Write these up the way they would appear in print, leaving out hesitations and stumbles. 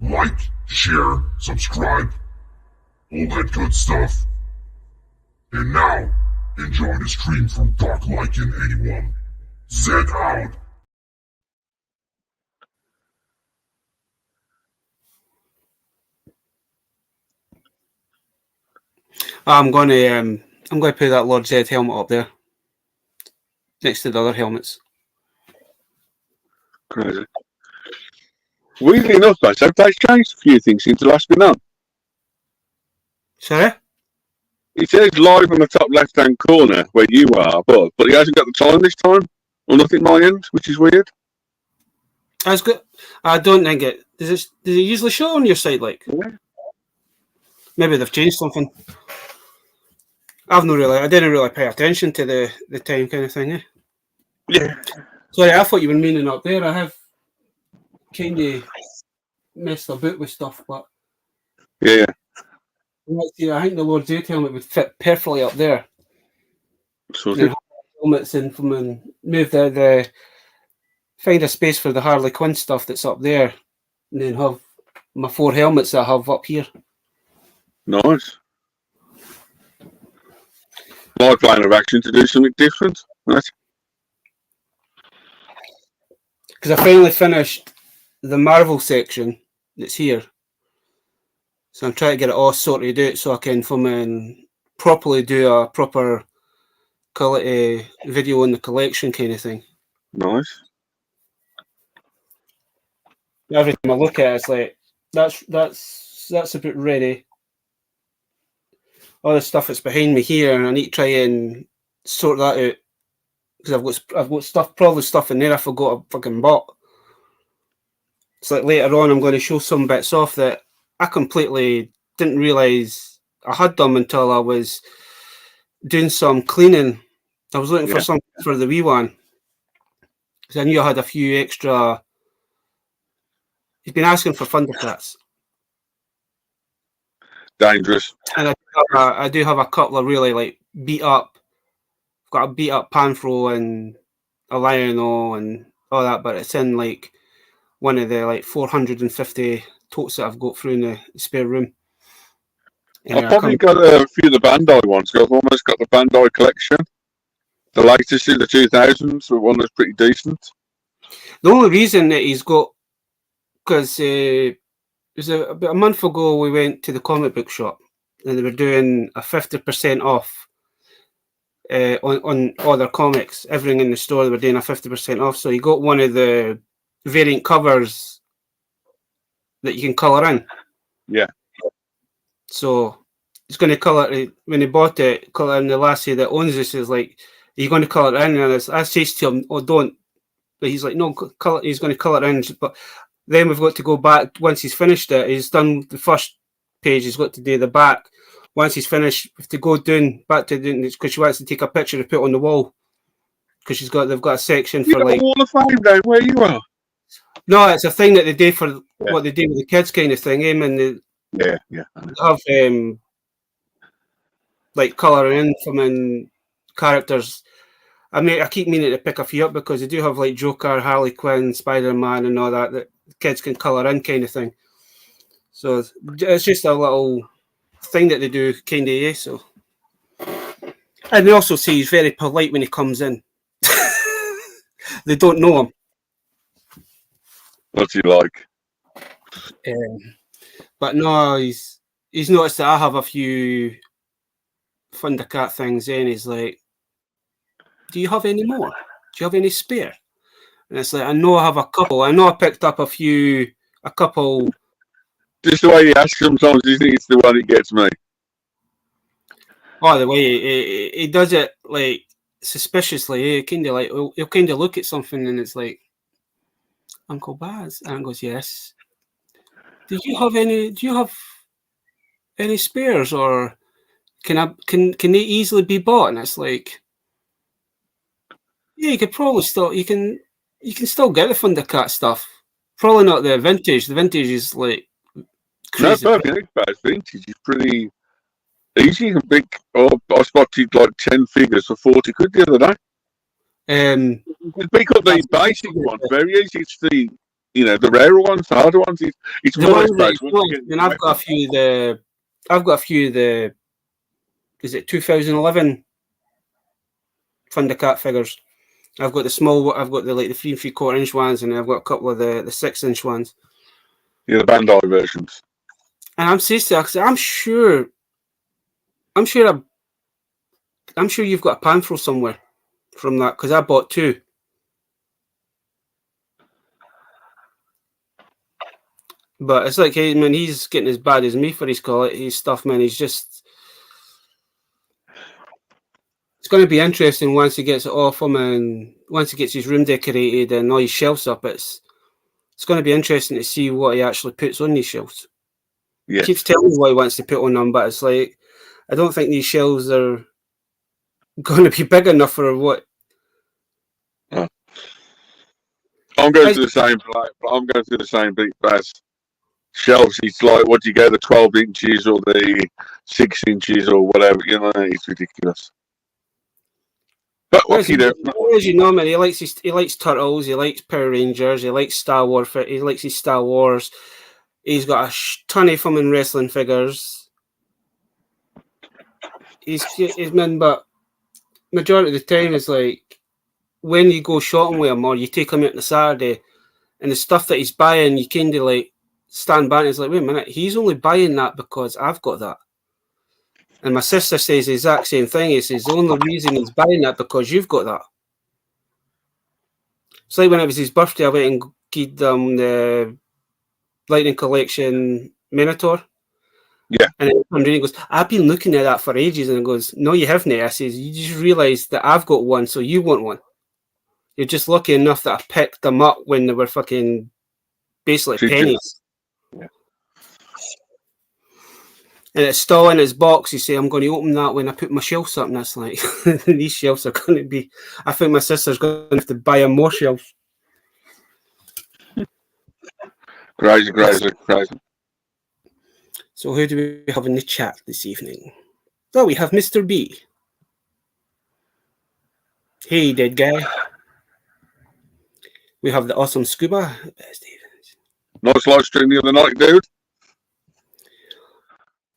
like, share, subscribe, all that good stuff. And now, enjoy the stream from Dark Lycan 81. Zed out. I'm going to put that Lord Zed helmet up there next to the other helmets. Crazy. Weirdly enough, mate, they've changed a few things since the last been on. Sorry? It says live on the top left-hand corner where you are, but he hasn't got the time this time, or nothing my end, which is weird. That's good. I don't think it. Does it usually show on your side? Like, Yeah. Maybe they've changed something. I didn't really pay attention to the time kind of thing. Yeah. Sorry, I thought you were meaning up there. I have kind of messed about with stuff, but Yeah. I think the Lord Zed helmet would fit perfectly up there. Sorted. Helmets in from and move the find a space for the Harley Quinn stuff that's up there, and then have my 4 helmets that I have up here. Nice. My plan of action to do something different. Right? Because I finally finished the Marvel section that's here. So I'm trying to get it all sorted out so I can come and properly do a proper quality video on the collection kind of thing. Nice. Every time I look at it, it's like that's about ready. All the stuff that's behind me here, and I need to try and sort that out because I've got stuff in there I forgot I fucking bought. So like later on, I'm going to show some bits off that I completely didn't realise I had them until I was doing some cleaning. I was looking for something for the wee one because I knew I had a few extra. He's been asking for Thundercats. Dangerous. And I do have a couple of really like beat up. I've got a beat up Panthro and a Lionel and all that, but it's in like one of the like 450 totes that I've got through in the spare room. I've probably got a few of the Bandai ones. I've almost got the Bandai collection. The latest in the 2000s, the one that's pretty decent. The only reason that he's got, because it was about a month ago, we went to the comic book shop and they were doing a 50% off on all their comics. Everything in the store, they were doing a 50% off. So he got one of the variant covers that you can colour in. Yeah. So he's going to colour it when he bought it. Colour in. The lassie that owns this is like, "Are you going to colour it in?" And I says to him, "Oh, don't." But he's like, "No, colour." He's going to colour it in. But then we've got to go back once he's finished it. He's done the first page. He's got to do the back. Once he's finished, we have to go back to doing this because she wants to take a picture to put on the wall. Because they've got a section for like Wall of Fame down where you are. No, it's a thing that they do for what they do with the kids, kind of thing. And they have like colouring in from in characters. I mean, I keep meaning to pick a few up because they do have like Joker, Harley Quinn, Spider-Man, and all that kids can colour in, kind of thing. So it's just a little thing that they do, kind of, yeah. So, and they also say he's very polite when he comes in. They don't know him. What's he like? But no, he's noticed that I have a few Thundercat things, and he's like, "Do you have any more? Do you have any spare?" And it's like, I know I have a couple. I know I picked up a couple. Just the way he asks sometimes, isn't it? It's the one that gets me. Oh, the way he does it, like, suspiciously, kind of like, he'll kind of look at something and it's like, "Uncle Baz," and he goes, "Yes. Do you have any spares, or can they easily be bought?" And it's like, yeah, you could probably still you can still get the Thundercat stuff. Probably not the vintage. The vintage is like crazy. No, but vintage is pretty easy and big. Oh, I spotted like 10 figures for 40 quid the other day. You pick up these basic ones, very easy. It's the you know, the rarer ones, the harder ones. It's The more ones that exposed. and I've got a few of the is it 2011 Thundercat figures. I've got the small, I've got the 3 3/4 inch ones, and I've got a couple of the 6-inch ones. Yeah, the Bandai versions. And I'm sure you've got a pamphlet somewhere from that, because I bought 2. But it's like, hey, man, he's getting as bad as me for his stuff, man. He's just. It's going to be interesting once he gets it off him and once he gets his room decorated and all his shelves up. It's going to be interesting to see what he actually puts on these shelves. Yes. He keeps telling me what he wants to put on them, but it's like, I don't think these shelves are going to be big enough for what. Oh. I'm going through the same. I'm going through the same beat as shelves. It's like, what do you go, the 12 inches or the 6 inches or whatever? You know, it's ridiculous. But what can you do? As you know, man, he likes Turtles, he likes Power Rangers, he likes Star Wars, he likes his Star Wars. He's got a ton of them in wrestling figures. He's man, but majority of the time it's like when you go shopping with him or you take him out on a Saturday, and the stuff that he's buying, you kind of like stand back and it's like, wait a minute, he's only buying that because I've got that. And my sister says the exact same thing. He says the only reason he's buying that because you've got that. It's like when it was his birthday, I went and gave them the Lightning Collection Minotaur. Yeah. And he goes, I've been looking at that for ages. And he goes, no, you haven't. I says, you just realised that I've got one, so you want one. You're just lucky enough that I picked them up when they were fucking basically pennies. Yeah. And it's still in his box. You say, I'm going to open that when I put my shelves up. And that's like, these shelves are going to be. I think my sister's going to have to buy him more shelves. Crazy. So, who do we have in the chat this evening? Oh, we have Mr. B. Hey, dead guy. We have the awesome Scuba. Nice live stream the other night, dude.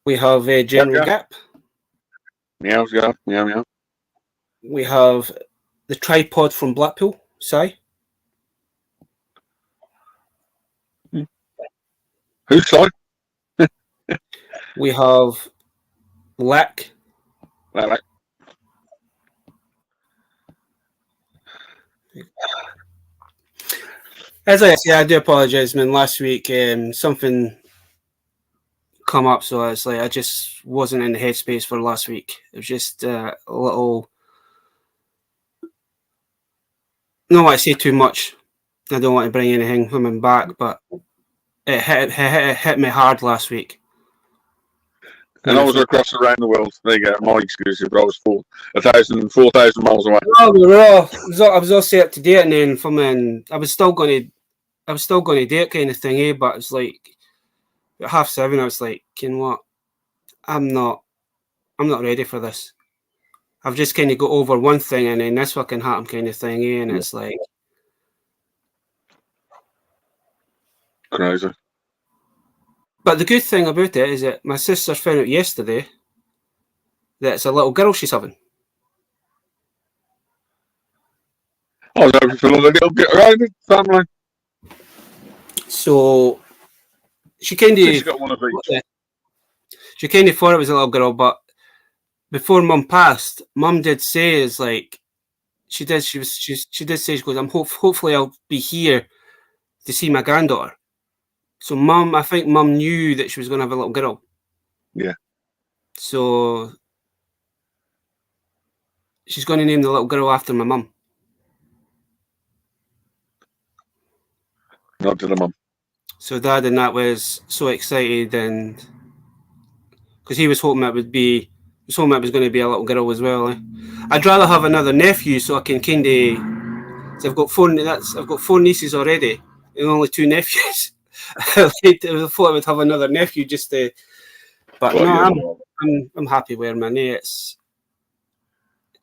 We have General Gap. Meows, yeah. Meow. We have the tripod from Blackpool, Si. Who's Si? We have Lack. Lack. As I say, I do apologise, man. Last week, something come up, so it's like I just wasn't in the headspace for last week. It was just a little. No, I say too much. I don't want to bring anything coming back, but it hit me hard last week. And I was across around the world. There you go. My exclusive. I was 4,000 miles away. Oh, we were all. I was all set up to date, and then from I was still going to do it, kind of thing, But it's like at 7:30. I was like, you know what? I'm not ready for this. I've just kind of got over one thing, and then this what can happen, kind of thing, And it's like crazy. But the good thing about it is that my sister found out yesterday that it's a little girl she's having. I was hoping for a little bit around the family. So she kind of got one of each. She kind of thought it was a little girl, but before Mum passed, Mum did say is like she did say she goes, hopefully I'll be here to see my granddaughter. So I think Mum knew that she was going to have a little girl. Yeah. So she's going to name the little girl after my mum. Not to the mum. So Dad and that was so excited, and because he was hoping it was going to be a little girl as well. I'd rather have another nephew so I can kind of. So I've got 4 nieces already, and only 2 nephews. I thought I would have another nephew just to. But no, I'm happy where man. It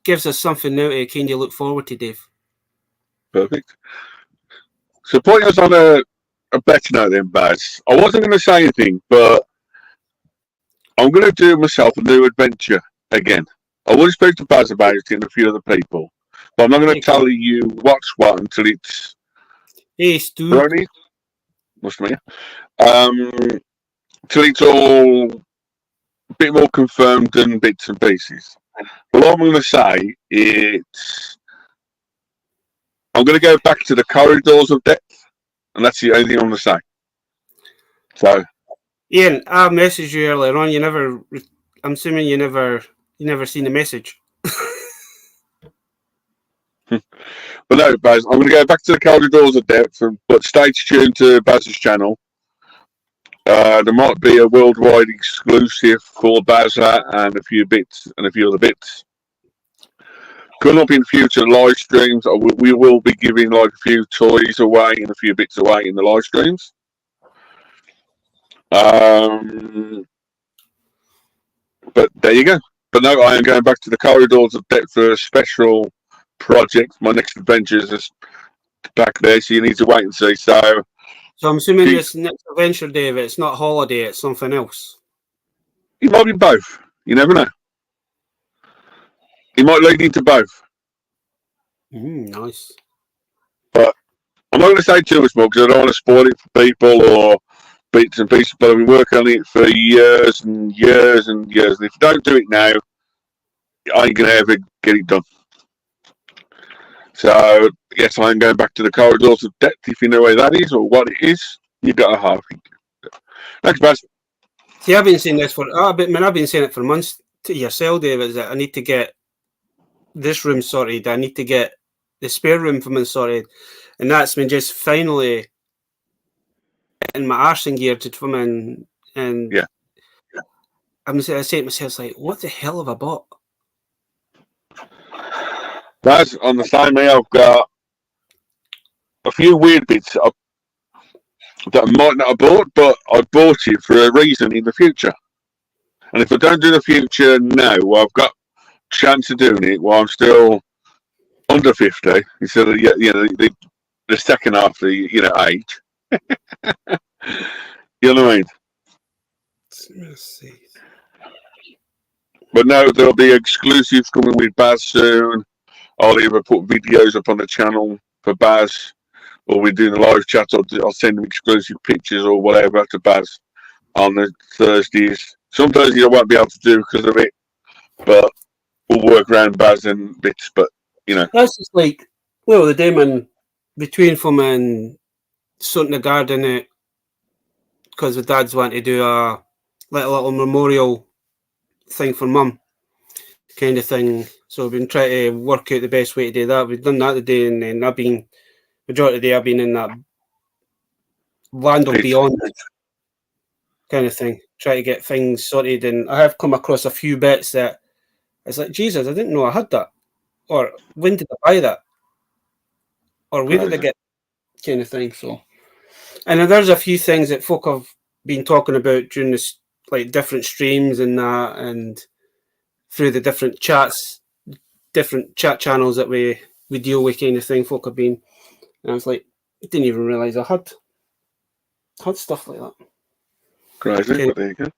gives us something now to kind of look forward to, Dave. Perfect. So put us on a a better note than Baz. I wasn't going to say anything, but I'm going to do myself a new adventure again. I will speak to Baz about it and a few other people, but I'm not going to tell you what's what until it's. Hey, Stu. Brony? Must be. Till it's all a bit more confirmed than bits and pieces. But what I'm going to say is, I'm going to go back to the corridors of depth, and that's the only thing I'm going to say. So, Ian, I messaged you earlier on. You never. I'm assuming you never seen the message. but no, Baz, I'm going to go back to the corridors of depth, but stay tuned to Baz's channel. There might be a worldwide exclusive for Bazza and a few other bits. Coming up in future live streams, we will be giving like a few toys away and a few bits away in the live streams. But there you go. But no, I am going back to the corridors of depth for a special project. My next adventure is back there, so you need to wait and see. So I'm assuming this next adventure, Dave, it's not holiday, it's something else. It might be both. You never know. It might lead into both. Nice. But I'm not going to say too much more because I don't want to spoil it for people or bits and pieces. But I've been working on it for years and years and years. And if you don't do it now, I ain't going to ever get it done. So, yes, I'm going back to the corridors of depth. If you know where that is or what it is, you've got a half. Thanks, Baz. See, I've been saying this I've been saying it for months to yourself, David, is that I need to get this room sorted. I need to get the spare room for me sorted. And that's been just finally getting my arse in gear to come in. And yeah. I say to myself, like, what the hell have I bought? That's on the same way. I've got a few weird bits that I might not have bought, but I bought it for a reason in the future. And if I don't do the future now, well, I've got a chance of doing it while I'm still under 50 instead of the second half of the age. You know what I mean? Let's see. But no, there'll be exclusives coming with Baz soon. I'll either put videos up on the channel for Baz, or we're doing a live chat. I'll send them exclusive pictures or whatever to Baz on the Thursdays. Some Thursdays I won't be able to do because of it, but we'll work around Baz and bits. But that's just like the demon between from and sorting the garden because the dads want to do a little memorial thing for mum, kind of thing. So we've been trying to work out the best way to do that. We've done that today, and then majority of the day I've been in that land of beyond kind of thing, try to get things sorted. And I have come across a few bits that it's like, Jesus, I didn't know I had that, or when did I buy that, or where did I get kind of thing. So, and then there's a few things that folk have been talking about during this, like different streams and that, and through the different chats, different chat channels that we deal with, kind of thing. Folk have been, and I was like, I didn't even realize I had stuff like that. Crazy, but there you go.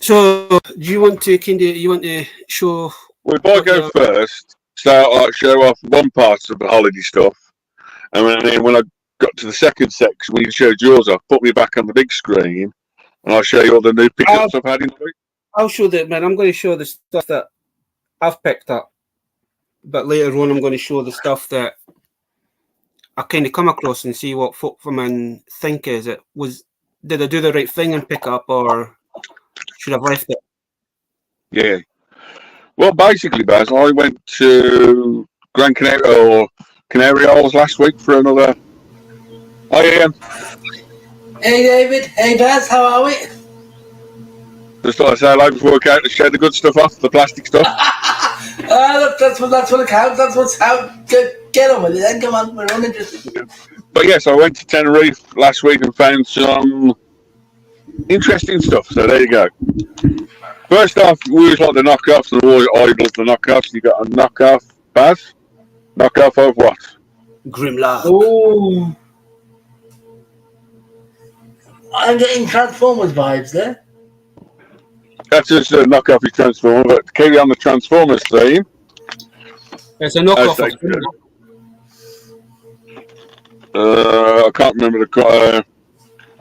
So, do you want to show? Well, if I go first, so I'll show off one part of the holiday stuff, and then when I got to the second section, when you showed yours off, put me back on the big screen, and I'll show you all the new pickups I've had in the week. I'll show that, man. I'm going to show the stuff that I've picked up, but later on, I'm going to show the stuff that I kind of come across and see what folk from and think is it was. Did I do the right thing and pick up, or should I have left it? Yeah. Well, basically, Baz, I went to Gran Canaria or Canary Isles last week for another. Hi, Ian. Hey, David. Hey, Baz. How are we? Just thought I'd say hello before we go out to share the good stuff off, the plastic stuff. That's what counts. That's what's out. Get on with it then. Come on, we're uninterested. But yes, I went to Tenerife last week and found some interesting stuff. So there you go. First off, we always like the knockoffs, and always idle the knockoffs. You got a knockoff, Baz? Knockoff of what? Grimlock. Oh. I'm getting Transformers vibes there. That's just a knockoff of Transformer, but to carry on the Transformers theme, It's a knockoff they of Thunder. I can't remember the.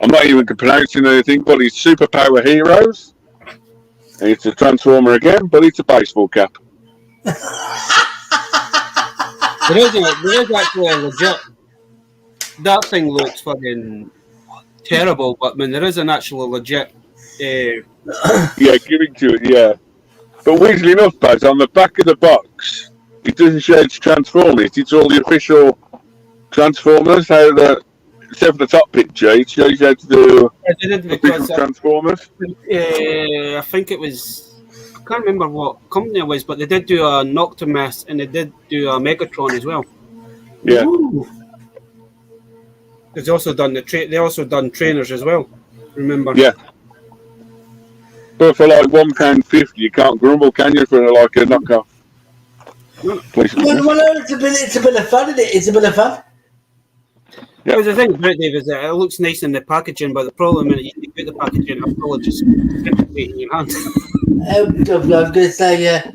I'm not even pronouncing anything, but it's Superpower Heroes. And it's a Transformer again, but it's a baseball cap. There is actually a legit. That thing looks fucking terrible, but I mean, there is an actual legit. Yeah, giving to it, yeah. But weirdly enough, Baz, on the back of the box, it doesn't show it's Transformers. It's all the official Transformers. Except for the top picture, it shows you how to do official Transformers. I think it was. I can't remember what company it was, but they did do a Noctimus and they did do a Megatron as well. Yeah. Ooh. They also done trainers as well. Remember? Yeah. But for like £1.50, you can't grumble, can you? For like a knockoff. Well, it's a bit of fun, isn't it? It's a bit of fun. Yeah. Well, the thing about it, Dave, is that it looks nice in the packaging, but the problem is you take the packaging, I'll probably just get it in your hand. I was going to say, yeah.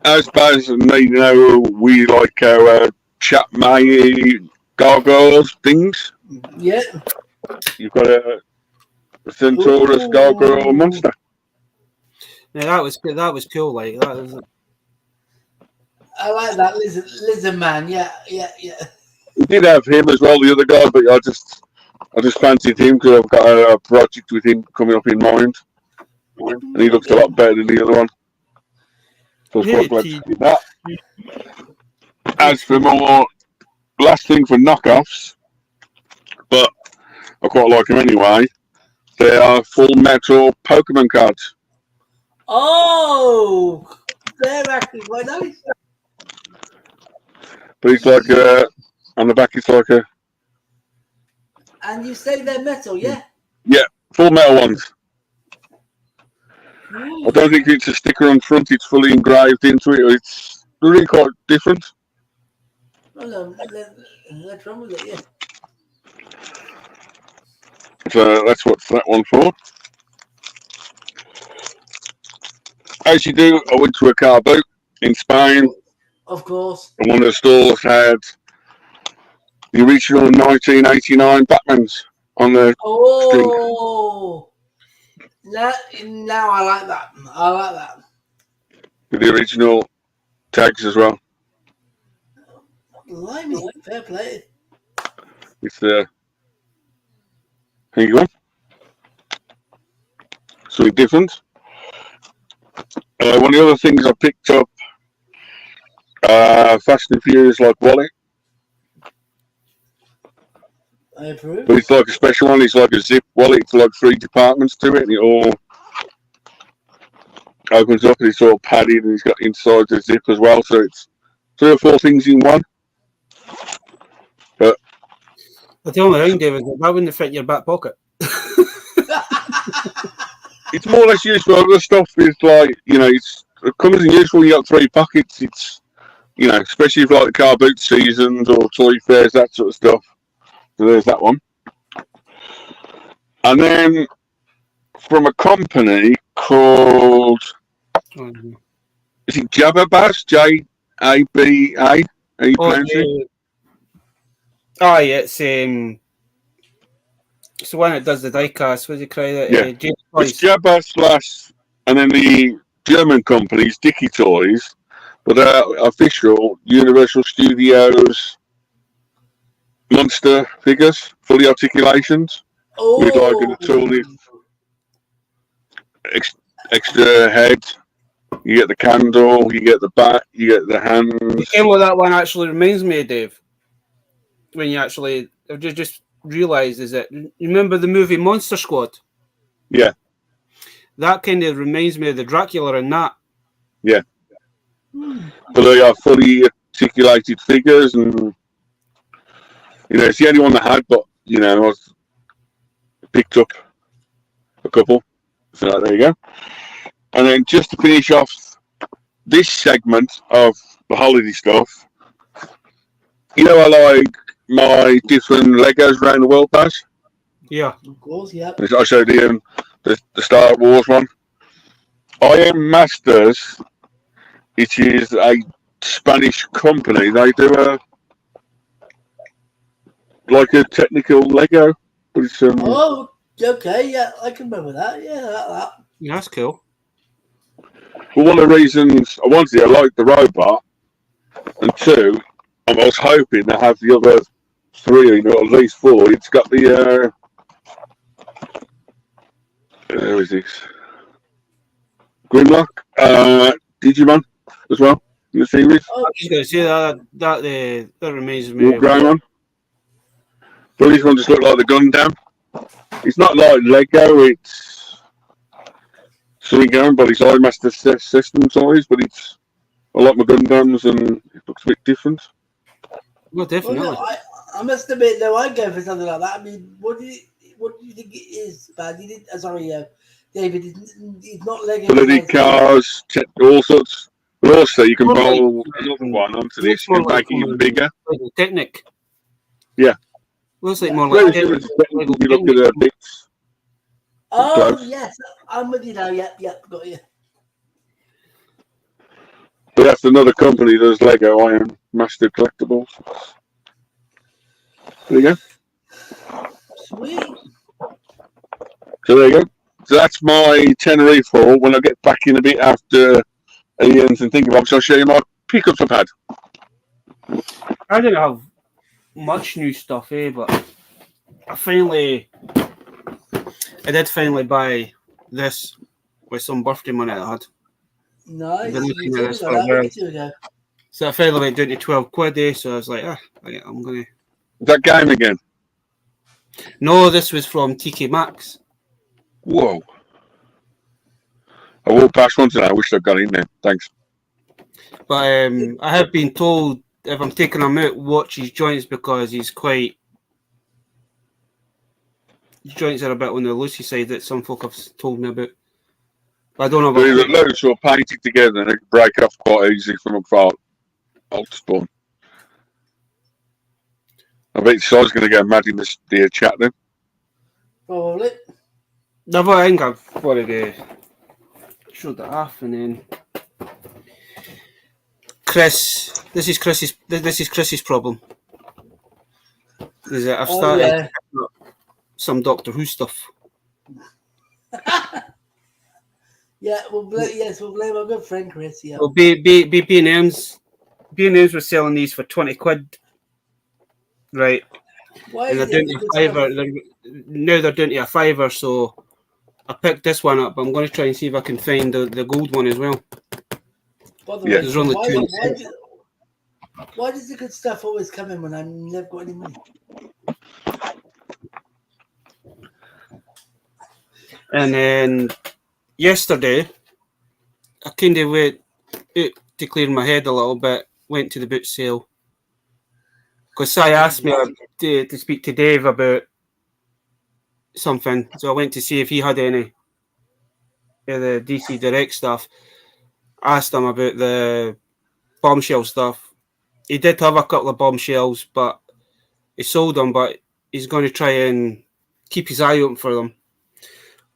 As Baz and me know, we like our Chat May gargoyles things. Yeah. You've got a Centaurus gargoyle monster. Yeah, that was cool. Like that was. I like that lizard man. Yeah. We did have him as well, the other guy, but I just fancied him because I've got a project with him coming up in mind, and he looks a lot better than the other one. So I was quite glad to see that. As for more last thing for knockoffs, but I quite like them anyway. They are Full Metal Pokemon cards. Oh, they're actually quite nice. But it's like on the back, it's like a. And you say they're metal, yeah? Yeah, Full Metal ones. I don't think it's a sticker on front, it's fully engraved into it. It's really quite different. Well, no, let's run with it, yeah. So that's what that one for. As you do, I went to a car boot in Spain. Of course. And one of the stores had the original 1989 Batmans on the string. Oh! Now I like that. I like that. With the original tags as well. Blimey, fair play. It's here you go. Something different. One of the other things I picked up, Fast and Furious like wallet. I approve. But it's like a special one. It's like a zip wallet. It's like 3 departments to it, and it all opens up, and it's all padded, and it's got inside the zip as well. So it's 3 or 4 things in one. But the only thing, David, that wouldn't fit your back pocket. It's more or less used for other stuff. It's like, it comes in useful when you got 3 pockets. It's, especially for like the car boot seasons or toy fairs, that sort of stuff. So there's that one. And then from a company called, is it Jabba-Bass? J-A-B-A? How you pronounce it? Oh, yeah, it's the one that does the diecast. What do you call it? Yeah. It's Jabba/, and then the German company's Dicky Toys, but they're official Universal Studios monster figures, fully articulations, with like a totally extra head. You get the candle, you get the bat, you get the hands. What that one actually reminds me of, Dave, when you actually just realised is that, you remember the movie Monster Squad? Yeah. That kind of reminds me of the Dracula in that. Yeah. But they are fully articulated figures, and it's the only one that had, but I picked up a couple. So there you go. And then just to finish off this segment of the holiday stuff, I like my different Legos around the world, Baz. Yeah. Of course, yeah. I showed Ian the Star Wars one. Iron Masters, it is a Spanish company. They do a technical Lego, but it's Oh, okay, yeah, I can remember that. Yeah, that. Yeah, that's cool. well, one of the reasons I wanted it, I liked the robot, and two, I was hoping to have the other three, at least four. It's got the where is this? Grimlock, Digimon as well in the series. Oh, I'm just going to say that reminds me War of Greymon. But this one just looked like the Gundam. It's not like Lego, it's something going, but it's iMaster system size, but it's I like my Gundams and it looks a bit different. well, definitely. well, I must admit, though, I'd go for something like that. I mean, what do you think it is, Bad? David, it's not Lego. Bloody cars, all sorts. But also, you can roll another one onto this and make it even bigger. Lego Technic. Yeah. Looks like more Very like similar Lego to Technic, you look at the bits. Oh, close. yes, I'm with you now. Yep, got you. But that's another company that does Lego Iron Master Collectibles. There you go. Sweet. So there you go. So that's my Tenerife haul. When I get back in a bit after Ian's and think about it, I'll show you my pickups I've had. I didn't have much new stuff, but I did finally buy this with some birthday money I had. Nice. Been You looking at told me this about for a that while. week or two ago. So I finally went down to 12 quid, so I was like, I'm going to... That game again. No, this was from TK Maxx. Whoa. I walked past one today. I wish I'd got in there. Thanks. But I have been told if I'm taking him out, watch his joints because his joints are a bit on the loosey side that some folk have told me about. But I don't know about They're either loose or painted together and they can break off quite easily from a fault spawn. I bet Si's going to go mad in the chat then. Probably. No, but I think I've already showed that off, and then Chris. This is Chris's problem. Is that I've started some Doctor Who stuff. Yeah, we'll blame our good friend Chris. Yeah. Well, B&M's were selling these for 20 quid, right? Why And is they're it doing a £5. Now they're doing to a £5, so I picked this one up. I'm going to try and see if I can find the gold one as well. By the Yeah. way, There's only two. Why does the good stuff always come in when I never got any money? And then yesterday, I kind of went out to clear my head a little bit, went to the boot sale. Because Si asked me to speak to Dave about something. So I went to see if he had any of the DC Direct stuff. Asked him about the Bombshell stuff. He did have a couple of Bombshells, but he sold them, but he's going to try and keep his eye open for them.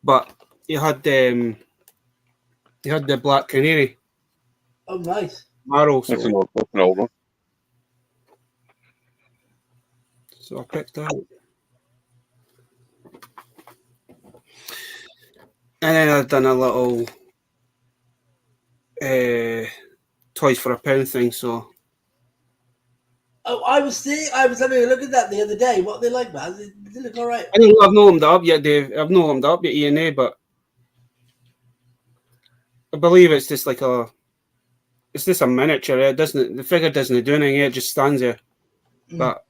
But he had the Black Canary. Oh, nice. Marrow. That's an old one. So I picked that. And then I've done a little toys for £1 thing. So Oh, I was having a look at that the other day. What are they like, man? They look all right. I've not warmed up yet, Dave. I've not warmed up yet, E&A, but I believe it's just like it's just a miniature. The figure doesn't do anything. It just stands there. But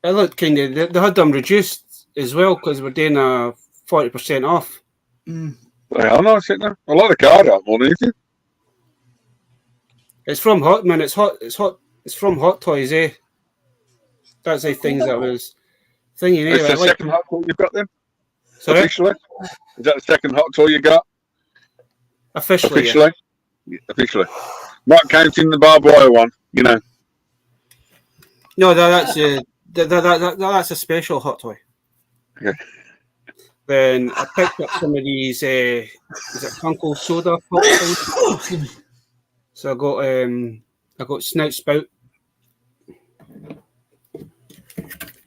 it looked kind of. They had them reduced as well because we're doing a 40% off. Yeah, I know. I like the card out more than anything. It's from Hot Man. It's from Hot Toys, eh? That's the things that was thinking. It's the second hot toy you've got then? Sorry? Officially? Is that the second hot toy you got? Officially. Yeah. Officially. Not counting the barbed wire one, No, that's a special Hot Toy. Okay. Then I picked up some of these. Is it Uncle Soda pop things? Excuse me. So I got Snout Spout.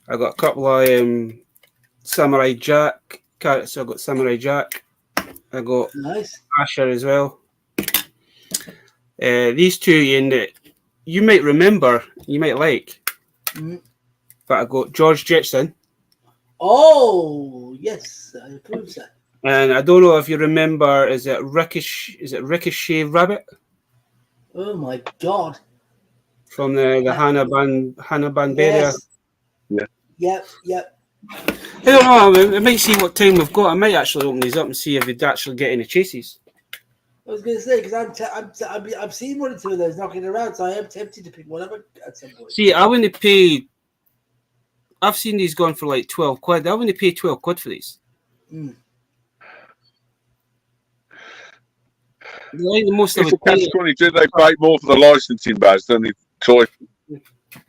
I got a couple of Samurai Jack. So I got Samurai Jack. I got Nice. Asher as well. These two in that you might remember, you might like. Mm. But I got George Jetson. Oh, yes, I approve that. And I don't know if you remember, is it Ricochet Rabbit Oh my God. from the Hanna-Barbera? Yes. Yeah. Yep. I don't know. I might see what time we've got. I might actually open these up and see if we'd actually get any chases. I was going to say, because I've seen one or two of those knocking around, so I am tempted to pick one up at some point. See, I wouldn't pay. I've seen these going for like 12 quid. I wouldn't pay 12 quid for these. Mm. Like the most I It's a would pay. catch-22. They pay more for the licensing badge than the toy.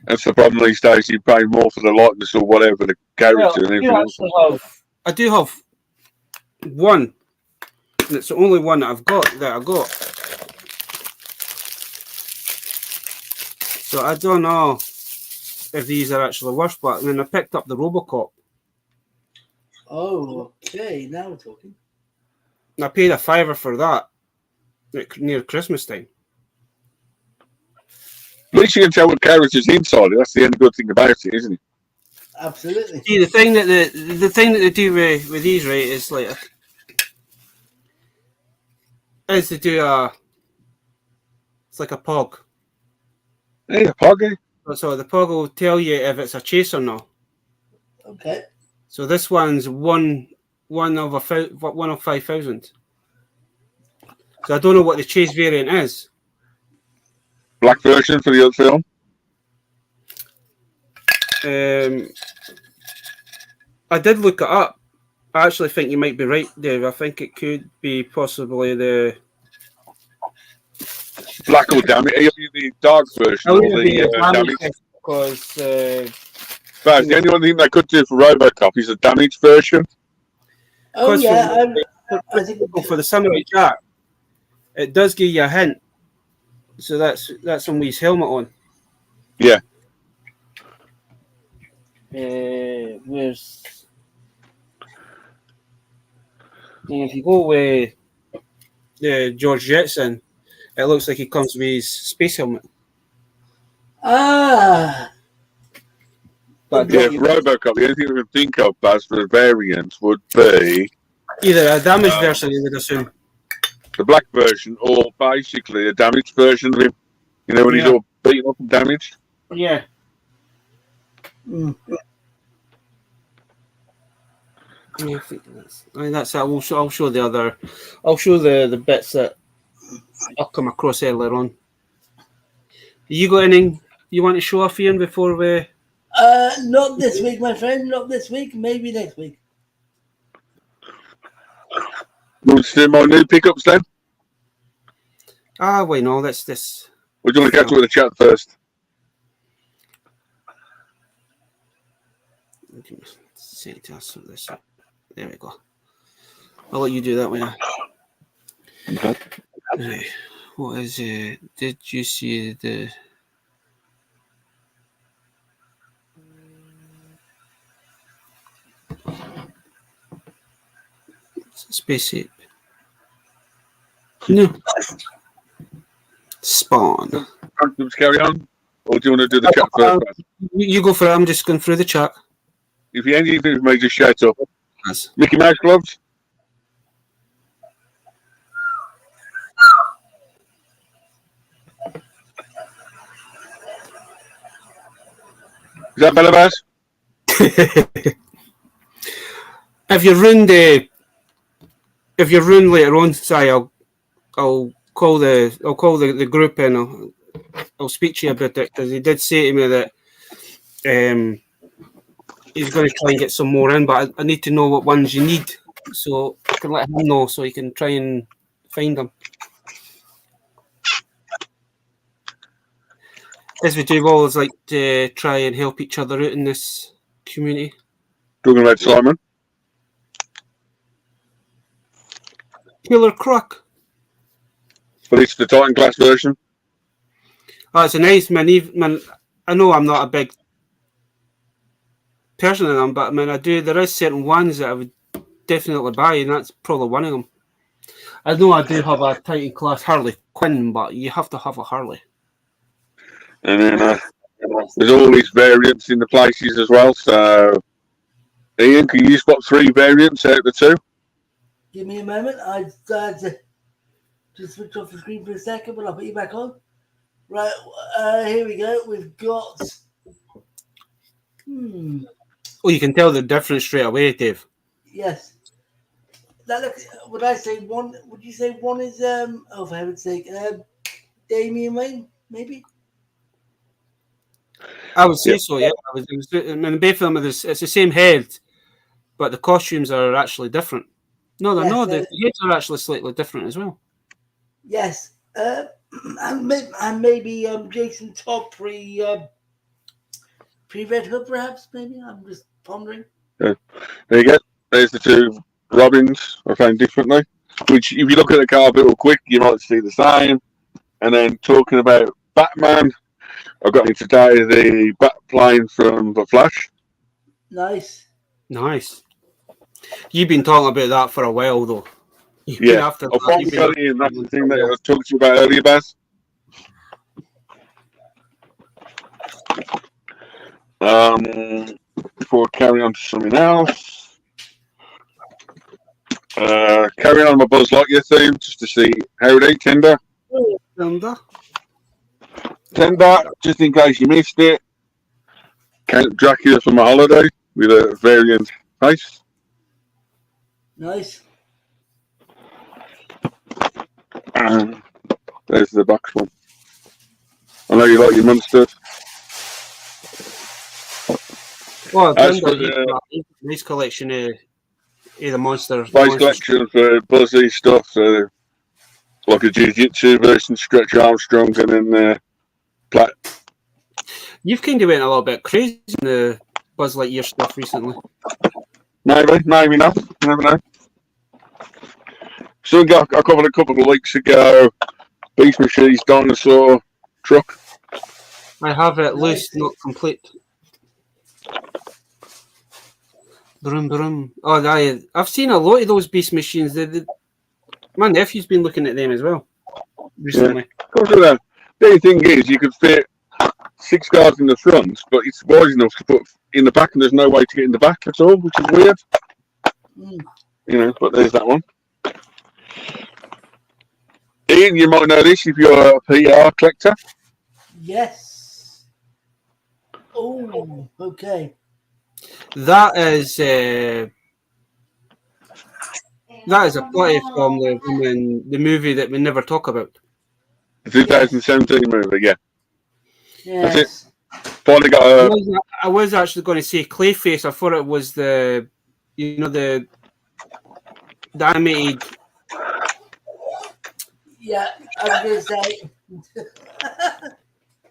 That's the problem these days. You pay more for the likeness or whatever, the character and everything else. I do have one. And it's the only one that I got. So I don't know if these are actually worth, but then I picked up the Robocop. Oh, okay. Now we're talking. And I paid a £5 for that near Christmas time. At least you can tell what character's inside it. That's the only good thing about it, isn't it? Absolutely. See, the thing that they do with these, right, is like is to do it's like a pog. Hey, a poggy. So the pog will tell you if it's a chase or not. Okay. So this one's one of 5,000. So I don't know what the chase variant is. Black version for the other film. I did look it up. I actually think you might be right, Dave. I think it could be possibly the Black or damage. The dark version or the damaged. Because But the only thing they could do for RoboCop is a damaged version. Oh, yeah. I think for the Samurai Jack, it does give you a hint. So that's on his helmet on. Yeah. Where's if you go with George Jetson, it looks like he comes with his space helmet. Ah. But Yeah, for RoboCop, the only thing we can think of as for the variants would be either a damaged version, you would assume. the black version, or basically a damaged version of him. You know, when he's all beaten up and damaged. Yeah. Mm. Yeah, I think that's it. I'll show the other. I'll show the bits that I'll come across earlier on. You got anything you want to show off, Ian, before we? Not this week, my friend. Not this week. Maybe next week. Want to do my new pickups then? Wait, no, that's this. Or do you want to go to the chat first? There we go. I'll let you do that one. Okay. Right. What is it? Did you see the? Spaceship. No. Spawn. Let's carry on. Or do you want to do the chat first? You go for it. I'm just going through the chat. If you anything with me, just shout up. Yes. Mickey Mouse gloves? Is that better, Bass? If you run later on, say I'll call the group and I'll speak to you about it, because he did say to me that he's going to try and get some more in, but I need to know what ones you need, so I can let him know so he can try and find them. As we do, always like to try and help each other out in this community. Talking about Simon? Killer Croc. But it's the Titan class version. Oh, it's a nice man. I know I'm not a big person in them, but I mean, there is certain ones that I would definitely buy, and that's probably one of them. I know I do have a Titan class Harley Quinn, but you have to have a Harley. And then there's all these variants in the places as well. So, Ian, can you spot 3 variants out of the 2? Give me a moment. I had to just switch off the screen for a second, but I'll put you back on. Right, here we go. We've got. Oh, you can tell the difference straight away, Dave. Yes. Now look, would I say one? Would you say one is oh, for heaven's sake, Damian Wayne, maybe? I would say so. Yeah, I mean, both of them it's the same head, but the costumes are actually different. No, they're not. The heads are actually slightly different as well. Yes, and maybe Jason Todd pre Red Hood, perhaps. Maybe I'm just pondering. Yeah. There you go. There's the 2 Robins I found differently. Which, if you look at the card real quick, you might see the same. And then talking about Batman, I got in today the Batplane from The Flash. Nice. You've been talking about that for a while, though. Yeah, I finally got it in. That's the thing that I was talking to you about earlier, Baz. Before carrying on to something else, carrying on my Buzz Lightyear theme, just to see how it is, Tender. Tender, just in case you missed it, Count Dracula from a holiday with a variant face. Nice. There's the box one. I know you like your monsters. Well, nice collection of the monsters. Nice collection for Buzzy stuff. So, like a Jiu-Jitsu version, Stretch Armstrong, and then Platt. You've kind of went a little bit crazy in the Buzz Lightyear stuff recently. Maybe not. You never know. So we got a couple of weeks ago, Beast Machine's dinosaur truck. I have it loose, not complete. Brum, brum. Oh, I've seen a lot of those Beast Machines. My nephew's been looking at them as well recently. Yeah. The only thing is, you could fit 6 cars in the front, but it's wide enough to put in the back, and there's no way to get in the back at all, which is weird. You know, but there's that one. Ian, you might know this if you're a PR collector. Yes. Oh, okay. That is a play from the movie that we never talk about. The 2017 movie, yeah. Yes. That's it. Finally got I was actually going to say Clayface. I thought it was the animated. Yeah, I was going to say.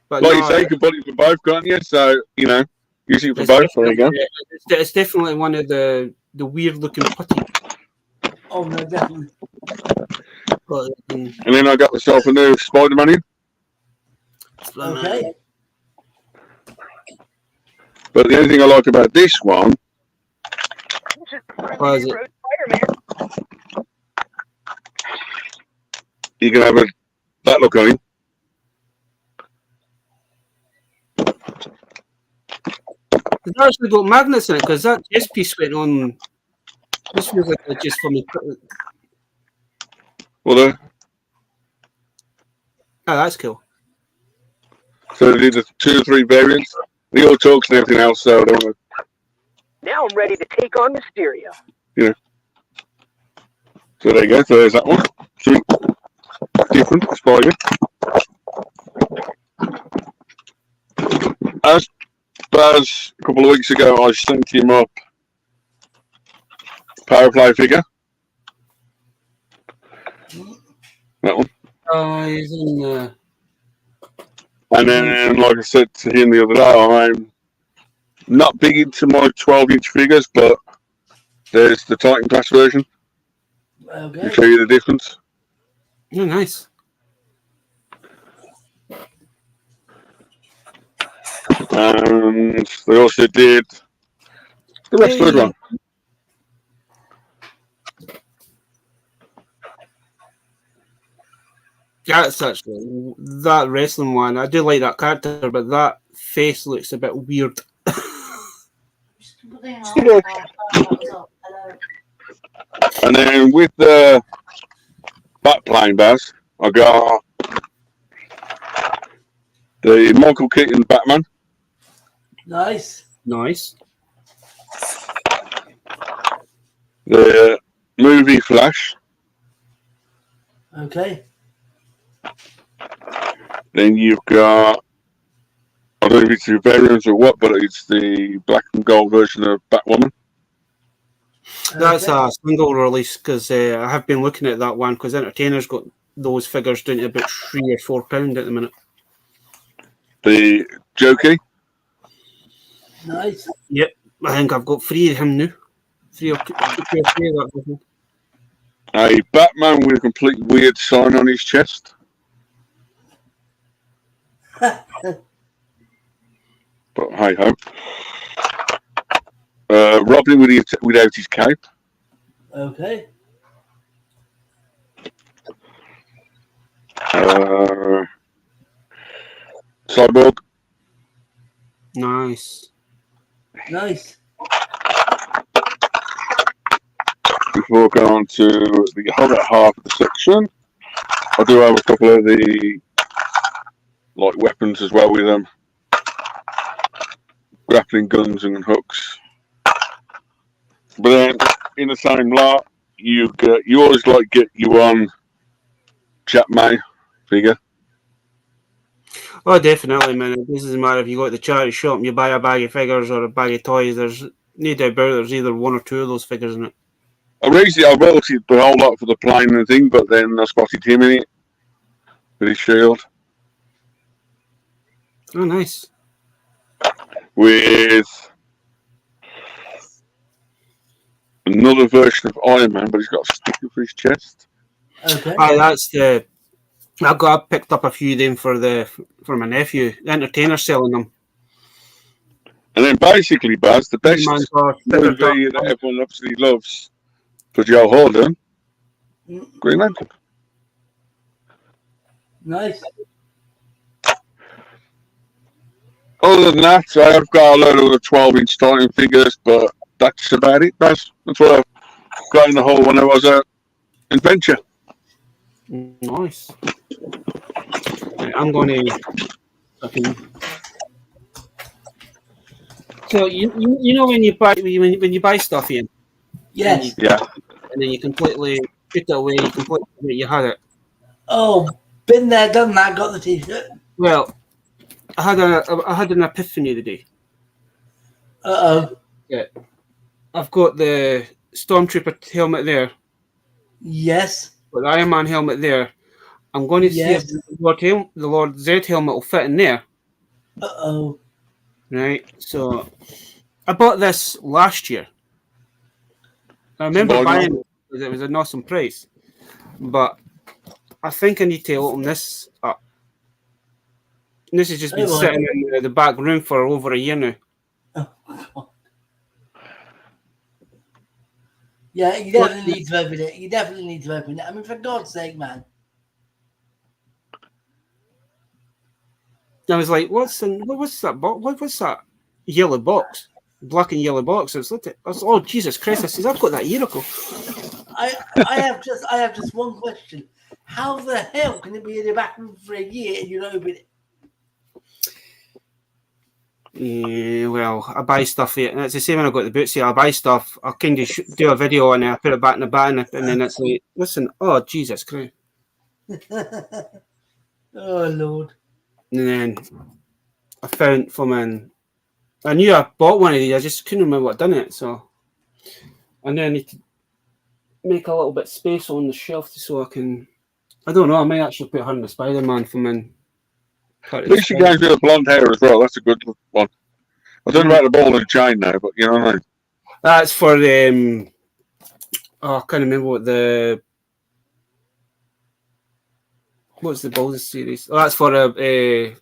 But like you say, you can put it for both, can't you? So, you know, use it for both. There you go. It's definitely one of the weird looking putty. Oh, no, definitely. And then I got myself a new Spider-Man in. Okay. But the only thing I like about this one. What is it? You can have that look on him. It's actually got magnets in it because that chest piece went on. This feels like it's just for me. Well, that's cool. So they did the 2 or 3 variants. They all talks and everything else. So I don't want to. Now I'm ready to take on Mysterio. Yeah. So there you go. So there's that one. 3 different Spider. As Baz, a couple of weeks ago, I sent him up Power Play figure. That one. He's in. And then, like I said to him the other day, I'm not big into my 12-inch figures, but there's the Titan class version. To Okay. show you the difference. Oh, nice. And they also did the wrestler's Hey. one. That's actually that wrestling one. I do like that character, but that face looks a bit weird. And then with the backplane Baz, I got the Michael Keaton Batman, Nice. Nice. the movie Flash, Okay. then you've got, I don't know if it's the variants or what, but it's the black and gold version of Batwoman. That's Okay. a single release because I have been looking at that one because Entertainer's got those figures down to about £3 or £4 at the minute. The Jokey, Nice. Yep, I think I've got 3 of him now. 3 or 2 or 3 of that business. a Batman with a complete weird sign on his chest. But hey ho. Robin without his cape. Okay. Cyborg. Nice. Nice. Before going on to the other half of the section, I do have a couple of the like weapons as well with them, grappling guns and hooks. But then in the same lot, you always like get your one Jack May figure. Oh, definitely, man. It doesn't matter if you go to the charity shop and you buy a bag of figures or a bag of toys. There's no doubt about it, there's either 1 or 2 of those figures in it. Originally, I wrote it the whole lot for the plane and thing, but then I spotted him in it with his shield. Oh, nice. With another version of Iron Man, but he's got a sticker for his chest. Okay. That's the. I picked up a few of them for my nephew. The Entertainer's selling them. And then basically, Baz, the best Man, movie that everyone absolutely loves for Joe Holden, Green Lantern. Nice. Other than that, I have got a load of the 12-inch Titan figures, but that's about it, Baz. That's what I've got in the hole when I was at Adventure. Nice. Right, I'm going to. So you know when you buy stuff in, Yes. Yeah. and then you completely put it away, you completely forget you had it. Oh, been there, done that, got the t-shirt. Well, I had an epiphany today. Uh-oh. Yeah, I've got the Stormtrooper helmet there, Yes. but the Iron Man helmet there. I'm going to see if Yes. the Lord Zed helmet will fit in there. Uh-oh. Right. So I bought this last year. I remember buying it because it was an awesome price, but I think I need to open this up. And this has just been sitting in the back room for over a year now. Oh, God. Yeah, you definitely need to open it. You definitely need to open it. I mean, for God's sake, man. I was like, what's that box? What's that yellow box? Black and yellow box. It's looked at. Oh, Jesus Christ! I says, I've got that year ago. I have just one question. How the hell can it be in the back room for a year and you don't open it? Yeah, well, I buy stuff here. And it's the same when I got the boots here. I buy stuff. I kind of do a video and I put it back in the bin, and then it's like, listen, oh Jesus Christ! Oh Lord! And then I found I knew I bought one of these. I just couldn't remember what I'd done it. So I now need to make a little bit of space on the shelf so I can. I don't know. I might actually put her in the Spider-Man from in. At least you guys with the blonde hair as well. That's a good one. I don't know about the ball and chain now, but you know what I mean. That's for I can't remember what's the Baldur's series? Oh, that's for a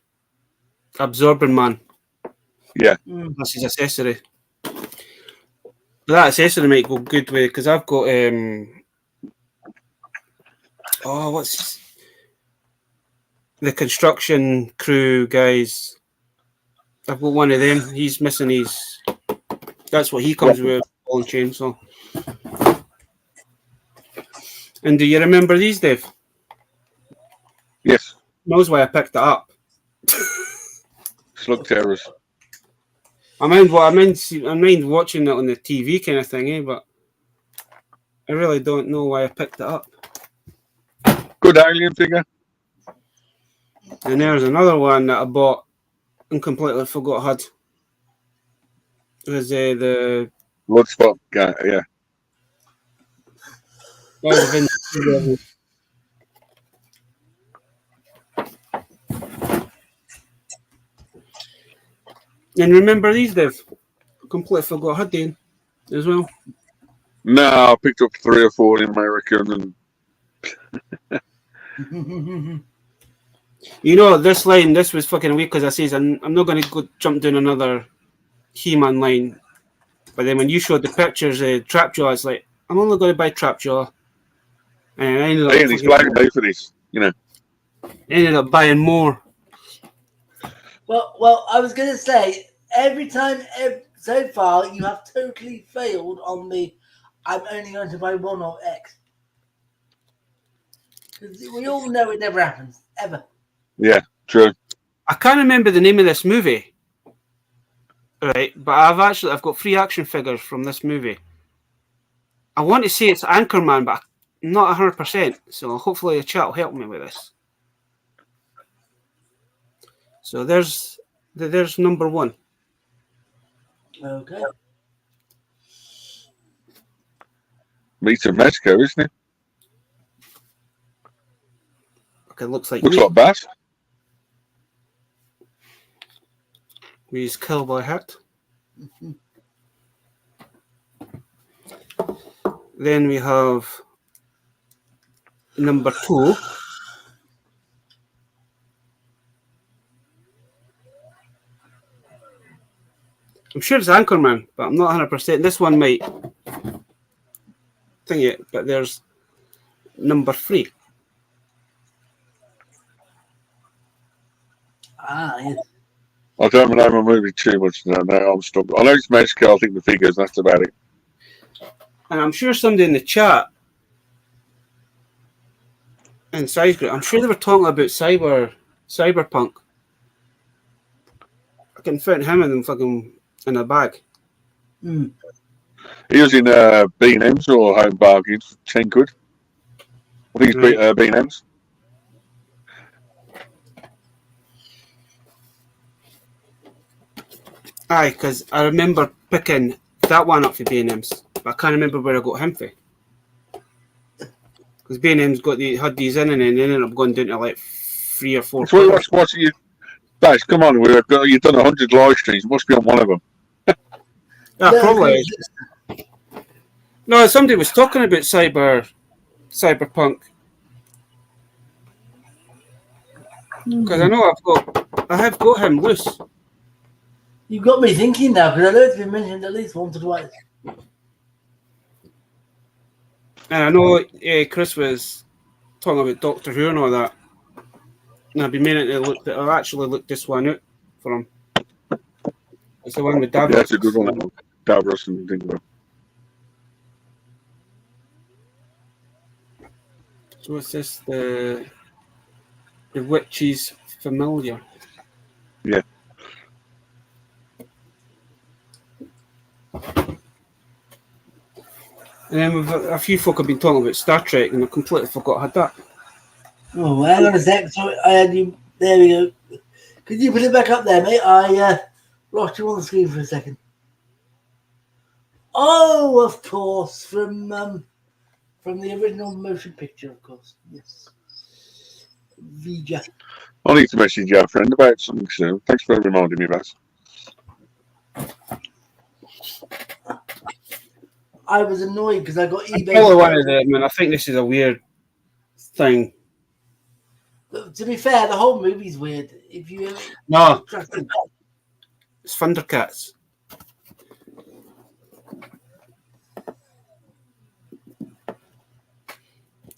Absorbing Man. Yeah. That's his accessory. But that accessory might go good with because I've got what's the construction crew guys. I've got one of them. He's missing his. That's what he comes with, ball and chainsaw. And do you remember these, Dave? Yes. Knows why I picked it up. Slug terrors. I mind watching it on the TV kind of thing, but I really don't know why I picked it up. Good alien figure. And there's another one that I bought and completely forgot I had. It was the Bloodspot guy, yeah. And remember these, Dave? Completely forgot I had them as well. No, I picked up 3 or 4 in American and You know, this was fucking weird because I says I'm not going to go jump down another He-Man line. But then when you showed the pictures of Trapjaw, it's like, I'm only going to buy Trapjaw. And I he's black and for this, you know. Ended up buying more. Well, I was going to say, every time so far, you have totally failed on the I'm only going to buy one of X. We all know it never happens, ever. Yeah, true. I can't remember the name of this movie. Right, but I've got 3 action figures from this movie. I want to say it's Anchorman, but I'm not 100%. So hopefully the chat will help me with this. So there's number 1. Okay. Meets in Mexico, isn't it? Okay, looks like Bass. with his cowboy hat. Then we have number 2. I'm sure it's Anchorman, but I'm not 100%. This one might think it, but there's number 3. Yes. I don't know my movie too much now. No, I'm stuck. I know it's Mexico, I think the figures, that's about it. And I'm sure somebody in the chat in Size Group, I'm sure they were talking about Cyberpunk. I can fit him in a bag. He was in B&M's or Home Bargains for 10 quid. I think it's B&M's. Aye, because I remember picking that one up for B&M's, but I can't remember where I got him for. Because B&M's had these in, and then they ended up going down to like 3 or 4. So what's you? Guys, come on, you've done 100 live streams. You must be on one of them. Yeah, probably. No, somebody was talking about Cyberpunk. Because I know I have got him loose. You've got me thinking now, because I know it's been mentioned at least once or twice. And I know Chris was talking about Doctor Who and all that. And I've been meaning to look, but I've actually looked this one out for him. It's the one with Davros. Yeah, that's a good one. Davros and Dingo. So what's this? The Witch's Familiar. Yeah. And then a few folk have been talking about Star Trek, and I completely forgot I had that. Oh, hang on a sec. Sorry, I had you. There we go. Could you put it back up there, mate? I lost you on the screen for a second. Oh, of course, from the original motion picture, of course. Yes. Vija. I need to message our friend about something soon. Thanks for reminding me, Bass. I was annoyed because I got eBay. Probably one of them, and I think this is a weird thing. But to be fair, the whole movie's weird. If you No, it's Thundercats.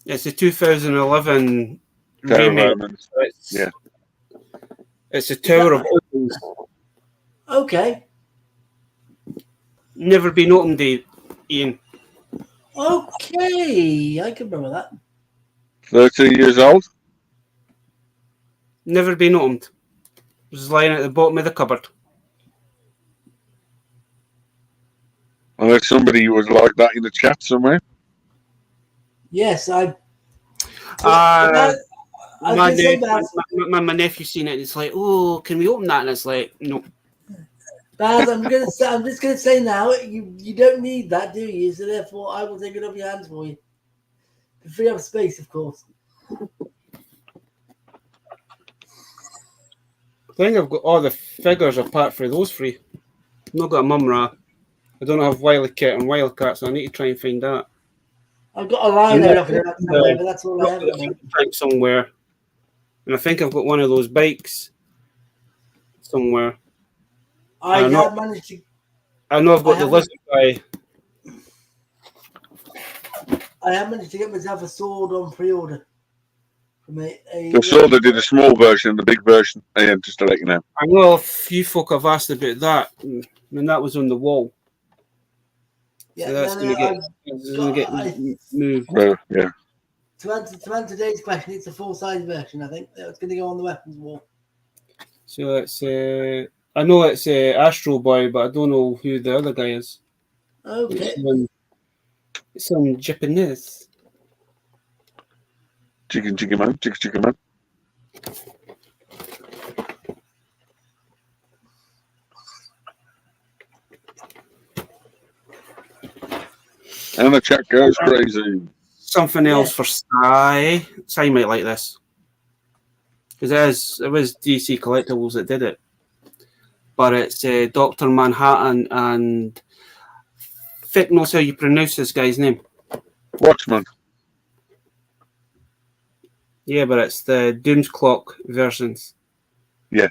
It's a 2011 remake. Yeah. It's a Tower of Omens. Okay. Never been opened, Ian. Okay, I can remember that. 30 years old. Never been opened. It was lying at the bottom of the cupboard. Unless somebody was like that in the chat somewhere. Yes, My nephew seen it and it's like, oh, can we open that? And it's like, no. Baz, I'm just gonna say now, you don't need that, do you? So therefore I will take it off your hands for you. To free up space, of course. I think I've got all the figures apart from those three. I've not got a mum ra. I don't have Wily Kit and Wildcat, so I need to try and find that. I've got a line up there, but that's all I have. Somewhere. And I think I've got one of those bikes somewhere. I know I've got the lizard guy. I have managed to get myself a sword on pre-order. The sword they did a small version and the big version. Yeah, just to let you know. I know a few folk have asked about that, and that was on the wall. Yeah, so that's going to get moved. Well, yeah. To answer today's question, it's a full-size version. I think it's going to go on the weapons wall. So it's I know it's Astro Boy, but I don't know who the other guy is. Okay. It's some Japanese. Chicken man. And the chat goes crazy. Something else for Sai. Sai might like this. Because it was DC Collectibles that did it. But it's Dr. Manhattan and Fick knows how you pronounce this guy's name. Watchman. Yeah, but it's the Doom's Clock versions. Yeah.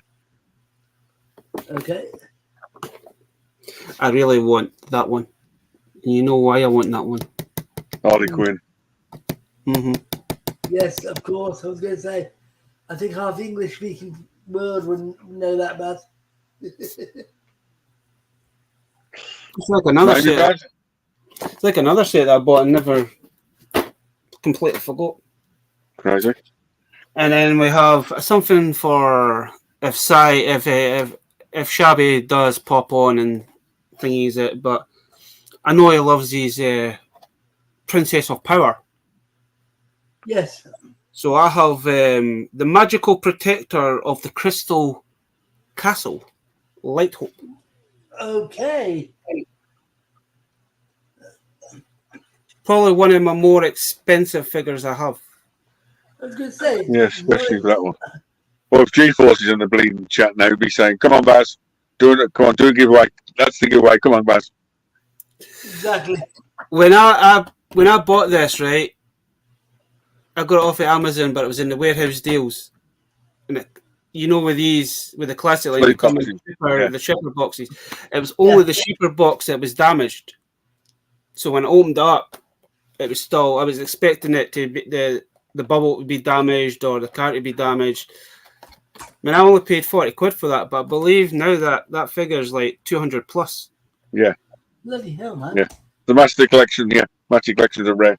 Okay. I really want that one. And you know why I want that one? Harley Quinn. Mm-hmm. Yes, of course. I was going to say, I think half the English-speaking world wouldn't know that bad. It's like another set. It's like another set that I bought and never completely forgot. Crazy. And then we have something for if Shabby does pop on and thingies it, but I know he loves his Princess of Power. Yes. So I have the magical protector of the Crystal Castle, Lighthope. Okay. Probably one of my more expensive figures I have. I was going to say. Yeah, especially for that one. Well, if G-Force is in the bleeding chat now, he'd be saying, come on, Baz. Do a giveaway. That's the giveaway. Come on, Baz. Exactly. When I bought this, right, I got it off of Amazon, but it was in the warehouse deals. And with the classic line, they come in the shipper boxes. It was only the shipper box that was damaged. So when I opened it up, it was still. I was expecting it to be the bubble to be damaged or the card to be damaged. I mean, I only paid 40 quid for that, but I believe now that figure is like 200 plus. Yeah. Bloody hell, man. Yeah. The Master Collection, Master Collections are rare.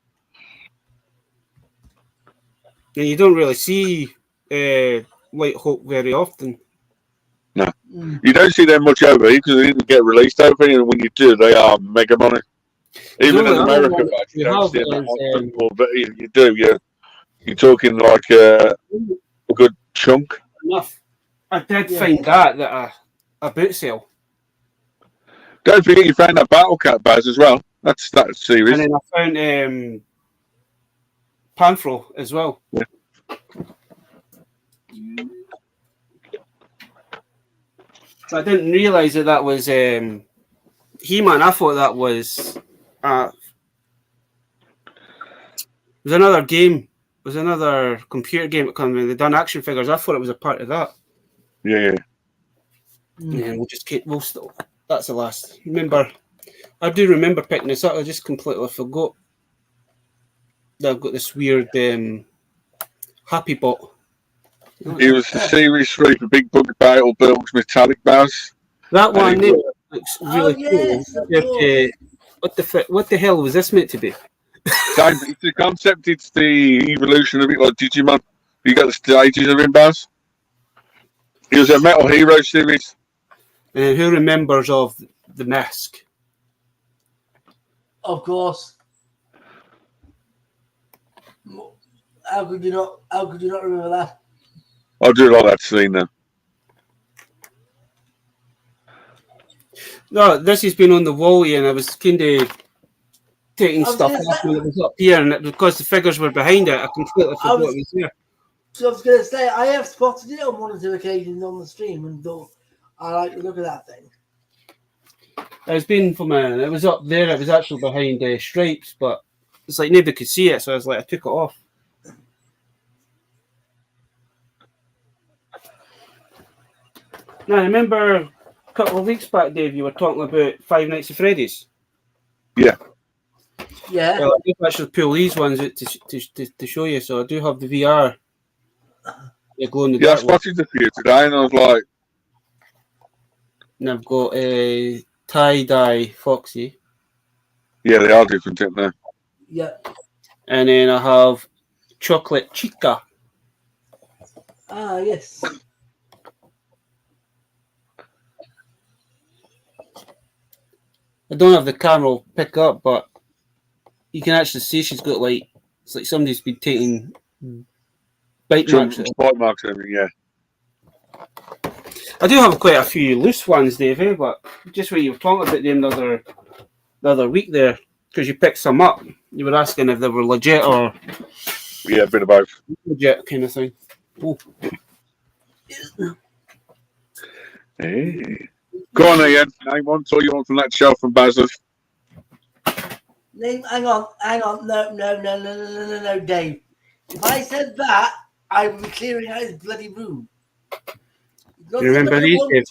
And you don't really see White Hope very often. No. You don't see them much over here because they didn't get released over here, and when you do, they are mega money. Even in America, you don't see them but you do. You're talking like a good chunk. Enough. I did find that a boot sale. Don't forget you found that Battle Cat, Baz, as well. That's serious. And then I found Panthro as well. Yeah. So I didn't realise that was He-Man. I thought that was There's another game. There's another computer game that comes in. They've done action figures. I thought it was a part of that. Yeah. Yeah, we'll just keep. We'll still. That's the last. Remember, I do remember picking this up. I just completely forgot that I've got this weird Happy Bot. It was the Series 3 for Big Book Battle Bills Metallic Bass. That one And there looks really yes, cool. of course. What the hell was this meant to be? It's the concept, it's the evolution of it, like Digimon. You got the stages of him, Baz. It was a Metal Hero series. And who remembers of the mask? Of course. How could you not? How could you not remember that? I do like that scene now. No, this has been on the wall here, and I was kind of taking I was stuff gonna off say- when it was up here, and because the figures were behind it, I completely forgot was- it was there. So I was going to say, I have spotted it on one or two occasions on the stream and thought, I like the look of that thing. It's been from it was up there. It was actually behind Stripes, but it's like nobody could see it, so I was like, I took it off. Now, remember a couple of weeks back, Dave, you were talking about Five Nights at Freddy's. Yeah. Yeah. Well, I did actually pull these ones out to show you, so I do have the VR. The glow in the Yeah, I dark one. spotted a few today and I was like, And I've got a tie-dye Foxy. yeah, they are different, aren't they? Yeah. And then I have Chocolate Chica. Ah, yes. I don't have the camera will pick up, but you can actually see she's got like, it's like somebody's been taking bite marks. Spike marks and everything, yeah. I do have quite a few loose ones, Dave, but just what you were talking about them the other week there, because you picked some up. You were asking if they were legit or Yeah, a bit of both. legit kind of thing. Oh. Hey. Go on, Ian. Name one toy you want from that shelf from Baz's. Hang on. No, Dave. If I said that, I would be clearing out his bloody room. You remember these, Dave?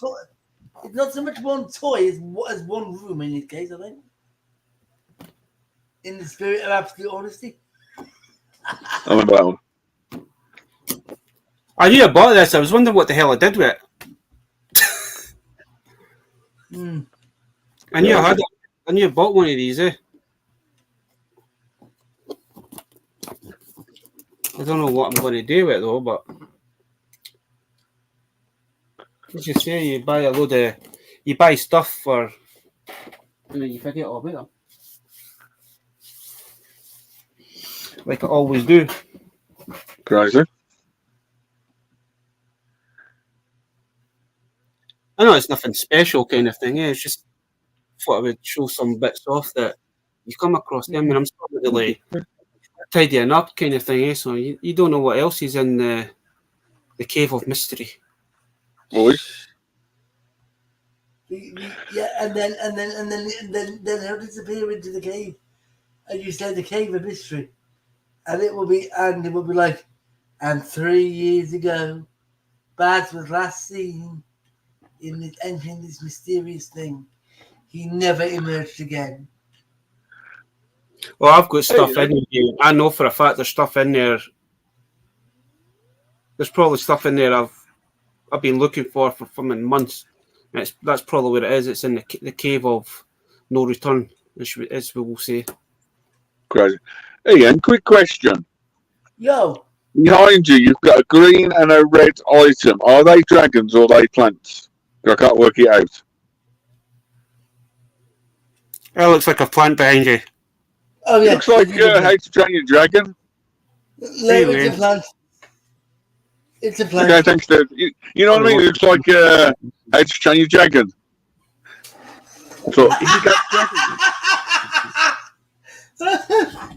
It's not so much one toy as one room in this case, I think. In the spirit of absolute honesty. I remember that one. I knew I bought this. I was wondering what the hell I did with it. I knew I knew I bought one of these, I don't know what I'm going to do with it though, but as you say, you buy stuff for, and then you forget all about them. Like I always do. Crazy. I know it's nothing special kind of thing, it's just thought I would show some bits off that you come across them, and I'm starting to like tidying up kind of thing, so you don't know what else is in the cave of mystery. Boys. Yeah, and then he'll disappear into the cave. And you say the cave of mystery. And it will be like, and 3 years ago, Baz was last seen entering this mysterious thing. He never emerged again. Well, I've got stuff in here. I know for a fact there's stuff in there. There's probably stuff in there I've been looking for months. And that's probably what it is. It's in the cave of no return, as we will say. Crazy. Ian, quick question. Yo. Behind you, you've got a green and a red item. Are they dragons or are they plants? I can't work it out. It looks like a plant behind you. Oh, yeah. Looks like How to Train Your Dragon. It's a plant. It's a plant. Okay, thanks, Dave. You know what I mean? It looks like How to Train Your Dragon. So,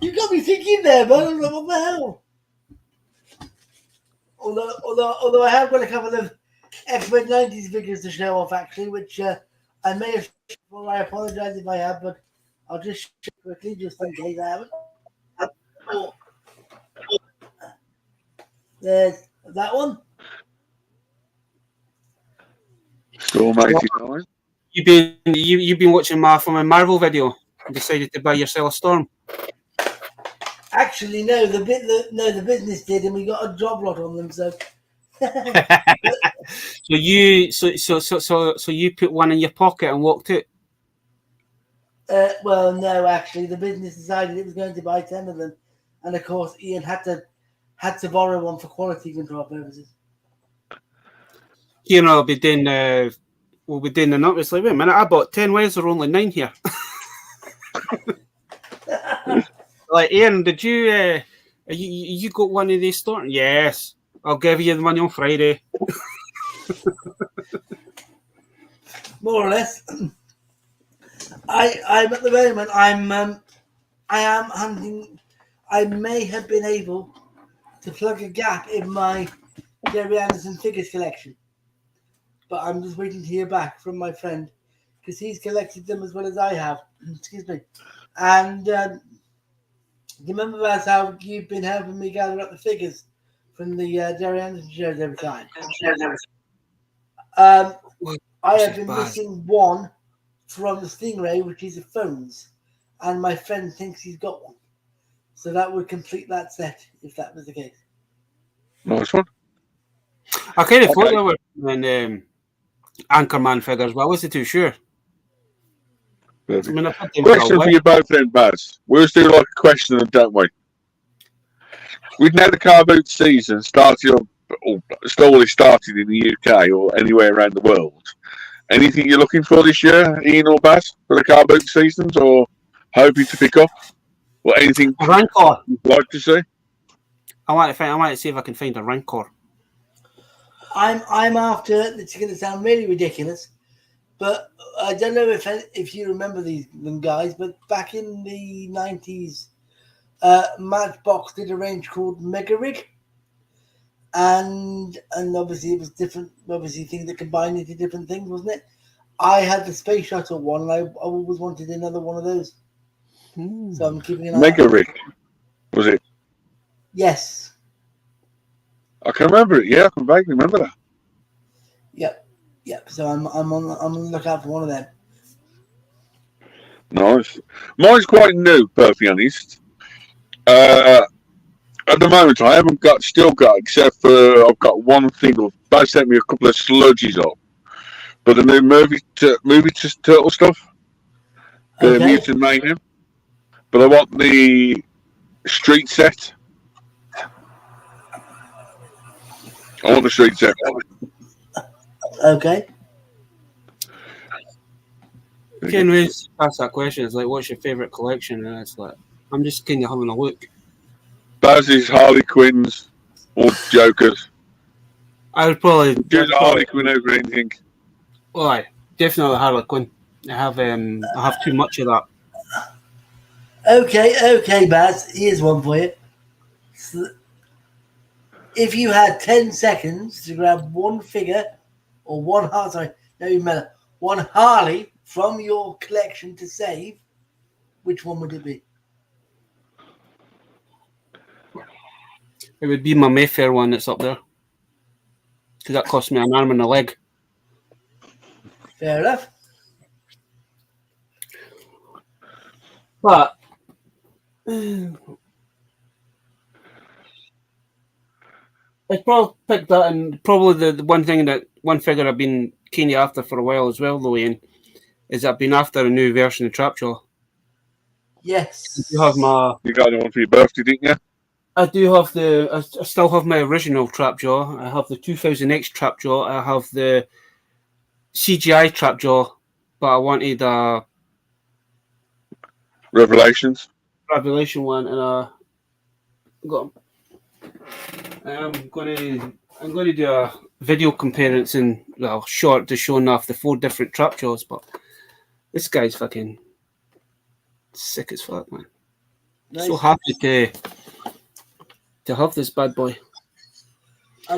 You got me thinking there, but what the hell? Although I have got a couple of X-Men 90s figures to show off, actually, which I may have. Well, I apologise if I have, but I'll just quickly, just in case I haven't. Oh. There's that one. Storm 89. You've been watching my from a Marvel video and decided to buy yourself a Storm. Actually, no, the business did, and we got a job lot on them. So, So you put one in your pocket and walked out. well, no, actually, the business decided it was going to buy 10 of them, and of course, Ian had to borrow one for quality control purposes. You know, we'll be doing the numbers. Like, wait a minute, I bought 10. Why is there only 9 here? Like, Ian, did you you got one of these Storms? Yes, I'll give you the money on Friday. More or less. I'm at the moment. I am hunting. I may have been able to plug a gap in my Jerry Anderson figures collection, but I'm just waiting to hear back from my friend because he's collected them as well as I have. Excuse me. And do you remember that's how you've been helping me gather up the figures from the Jerry Anderson shows every time? I have been missing one from the Stingray, which is the phones, and my friend thinks he's got one. So that would complete that set if that was the case. Nice one. I kind of thought they were in Anchorman figures, but I wasn't too sure. I mean, Question for you both then, Baz. We always do like a question, don't we? We've now the car boot season started in the UK or anywhere around the world. Anything you're looking for this year, Ian or Baz, for the car boot seasons, or hoping to pick up? Or anything Rancor you'd like to see? I want to see if I can find a Rancor. I'm after. It's going to sound really ridiculous, but I don't know if you remember them guys. But back in the 90s, Matchbox did a range called Mega Rig, and obviously it was different. Obviously, things that combined into different things, wasn't it? I had the space shuttle one, and I always wanted another one of those. So I'm keeping an eye. Mega Rig, was it? Yes. I can remember it. Yeah, I can vaguely remember that. Yep. So I'm on the lookout for one of them. Nice. Mine's quite new, perfectly honest. At the moment, I haven't still got, except for I've got one thing. Baz sent me a couple of sludges up, but the new movie turtle stuff, the Mutant Mayhem. But I want the street set. I want the street set. Okay. Ken Reeves asked that question. It's like, what's your favourite collection? And it's like, I'm just kind of having a look. Baz's Harley Quinns or Jokers. I would probably choose Harley Quinn over anything. Well, definitely Harley Quinn. I have too much of that. Okay, Baz. Here's one for you. So, if you had 10 seconds to grab one figure or one Harley from your collection to save, which one would it be? It would be my Mayfair one that's up there. Because that cost me an arm and a leg. Fair enough. But I probably picked that, and probably the one figure I've been keen after for a while as well, though, Ian, is I've been after a new version of Trapjaw. Yes. You got one for your birthday, didn't you? I do have I still have my original Trapjaw. I have the 2000X Trapjaw. I have the CGI Trapjaw, but I wanted a Revelation one, and I'm going to do a video comparison, short, just showing off the 4 different Trapjaws. But this guy's fucking sick as fuck, man. Nice. So happy to have this bad boy. I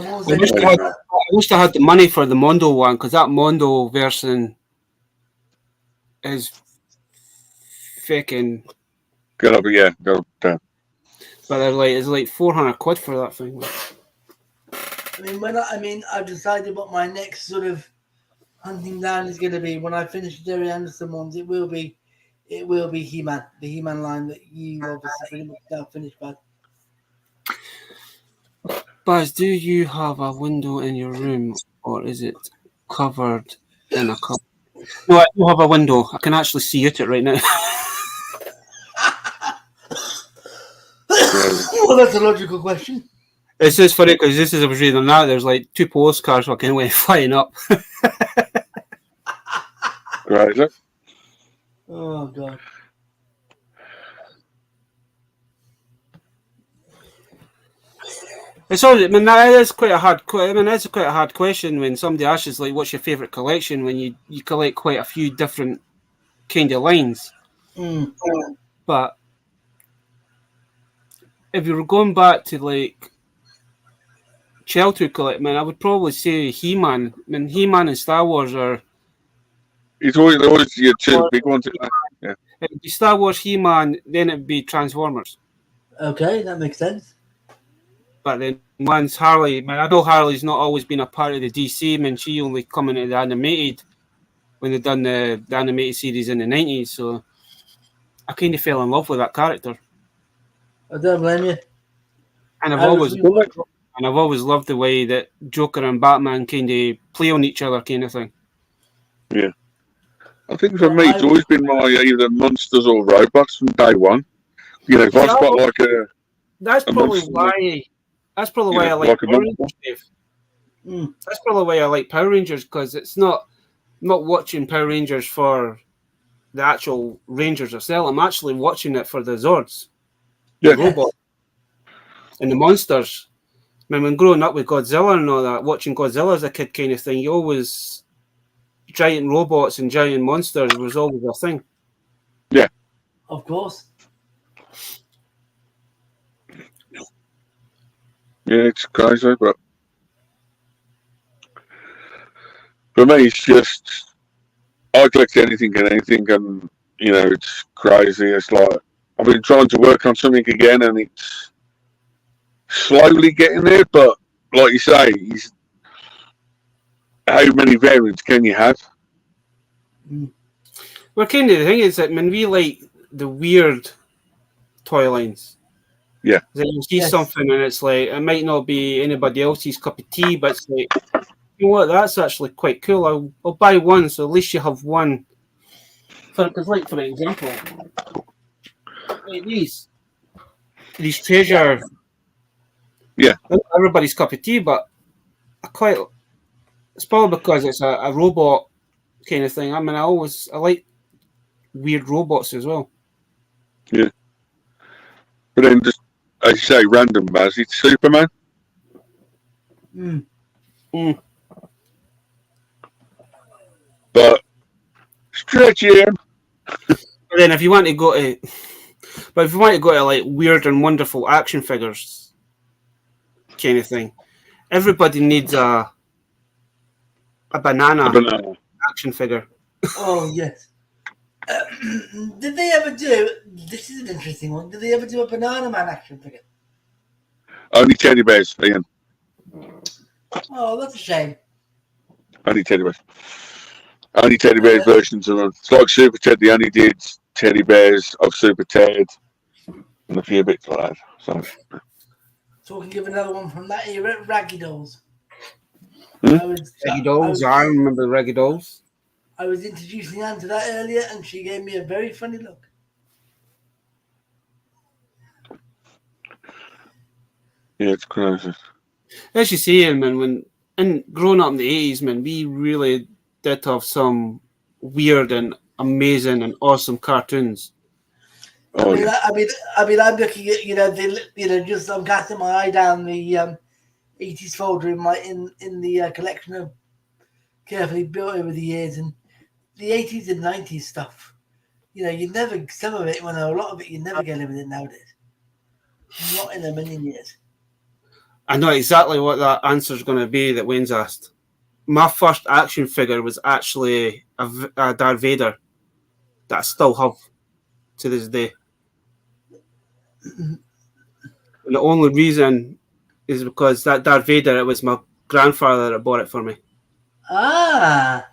wish I had the money for the Mondo one, because that Mondo version is fucking. Gotta be, yeah. Gotta be. But they're like, it's like 400 quid for that thing. I've decided what my next sort of hunting down is going to be when I finish the Jerry Anderson ones. It will be He-Man, the He-Man line that you obviously pretty much now finished by. Baz, do you have a window in your room, or is it covered in a cup? No, I do have a window. I can actually see it right now. Well, that's a logical question. It's just funny because this is I was reading that there's like 2 postcards fucking went flying up. Right, look. Oh god. It's all. I mean, that is quite a hard. I mean, that's quite a hard question when somebody asks us like, "What's your favourite collection?" When you collect quite a few different kind of lines. Mm. But if you were going back to like childhood collecting, I would probably say He-Man. I mean, He-Man and Star Wars are. It's always your 2 big ones. Yeah. It'd be Star Wars, He-Man, then it'd be Transformers. Okay, that makes sense. But then once Harley, I know Harley's not always been a part of the DC. I mean, she only come into the animated when they done the animated series in the 90s. So I kind of fell in love with that character. I don't blame you. And I've always loved the way that Joker and Batman kind of play on each other, kind of thing. Yeah. I think for me, it's always been my either monsters or robots from day one. You know, if I spot like a. That's probably why. That's probably why I like Power Rangers, Dave. That's probably why I like Power Rangers, because it's not watching Power Rangers for the actual Rangers themselves. I'm actually watching it for the Zords, the robots, and the monsters. I mean, when growing up with Godzilla and all that, watching Godzilla as a kid kind of thing, you always giant robots and giant monsters was always a thing. Yeah, of course. Yeah, it's crazy, but for me, it's just I collect anything and anything, and you know, it's crazy. It's like I've been trying to work on something again, and it's slowly getting there. But like you say, how many variants can you have? Well, kind of the thing is that when we like the weird toy lines. Yeah. That you see something and it's like, it might not be anybody else's cup of tea, but it's like, you know what, that's actually quite cool. I'll buy one, so at least you have one. Because, like, for example, like these treasure. Yeah. Everybody's cup of tea, but it's probably because it's a robot kind of thing. I mean, I like weird robots as well. Yeah. But then just, as you say, random Baz, it's Superman. But stretch him. But then if you want to go to like weird and wonderful action figures kind of thing, everybody needs a banana action figure. Oh yes. Did they ever do? This is an interesting one. Did they ever do a Banana Man action figure? Only teddy bears, Ian. Oh, that's a shame. Only teddy bears. Only teddy bears versions of them. It's like Super Ted. They only did teddy bears of Super Ted and a few bits like that. So we can give another one from that era, Raggy Dolls. Raggy Dolls. I remember the Raggy Dolls. I was introducing Anne to that earlier, and she gave me a very funny look. Yeah, it's crazy. As you see, man, and growing up in the 80s, man, we really did have some weird and amazing and awesome cartoons. I mean, I'm looking at just I'm casting my eye down the 80s folder in the collection of carefully built over the years, and the 80s and 90s stuff. Some of it, a lot of it, you never get limited nowadays. Not in a million years. I know exactly what that answer is going to be that Wayne's asked. My first action figure was actually a Darth Vader that I still have to this day. And the only reason is because that Darth Vader, it was my grandfather that bought it for me. Ah.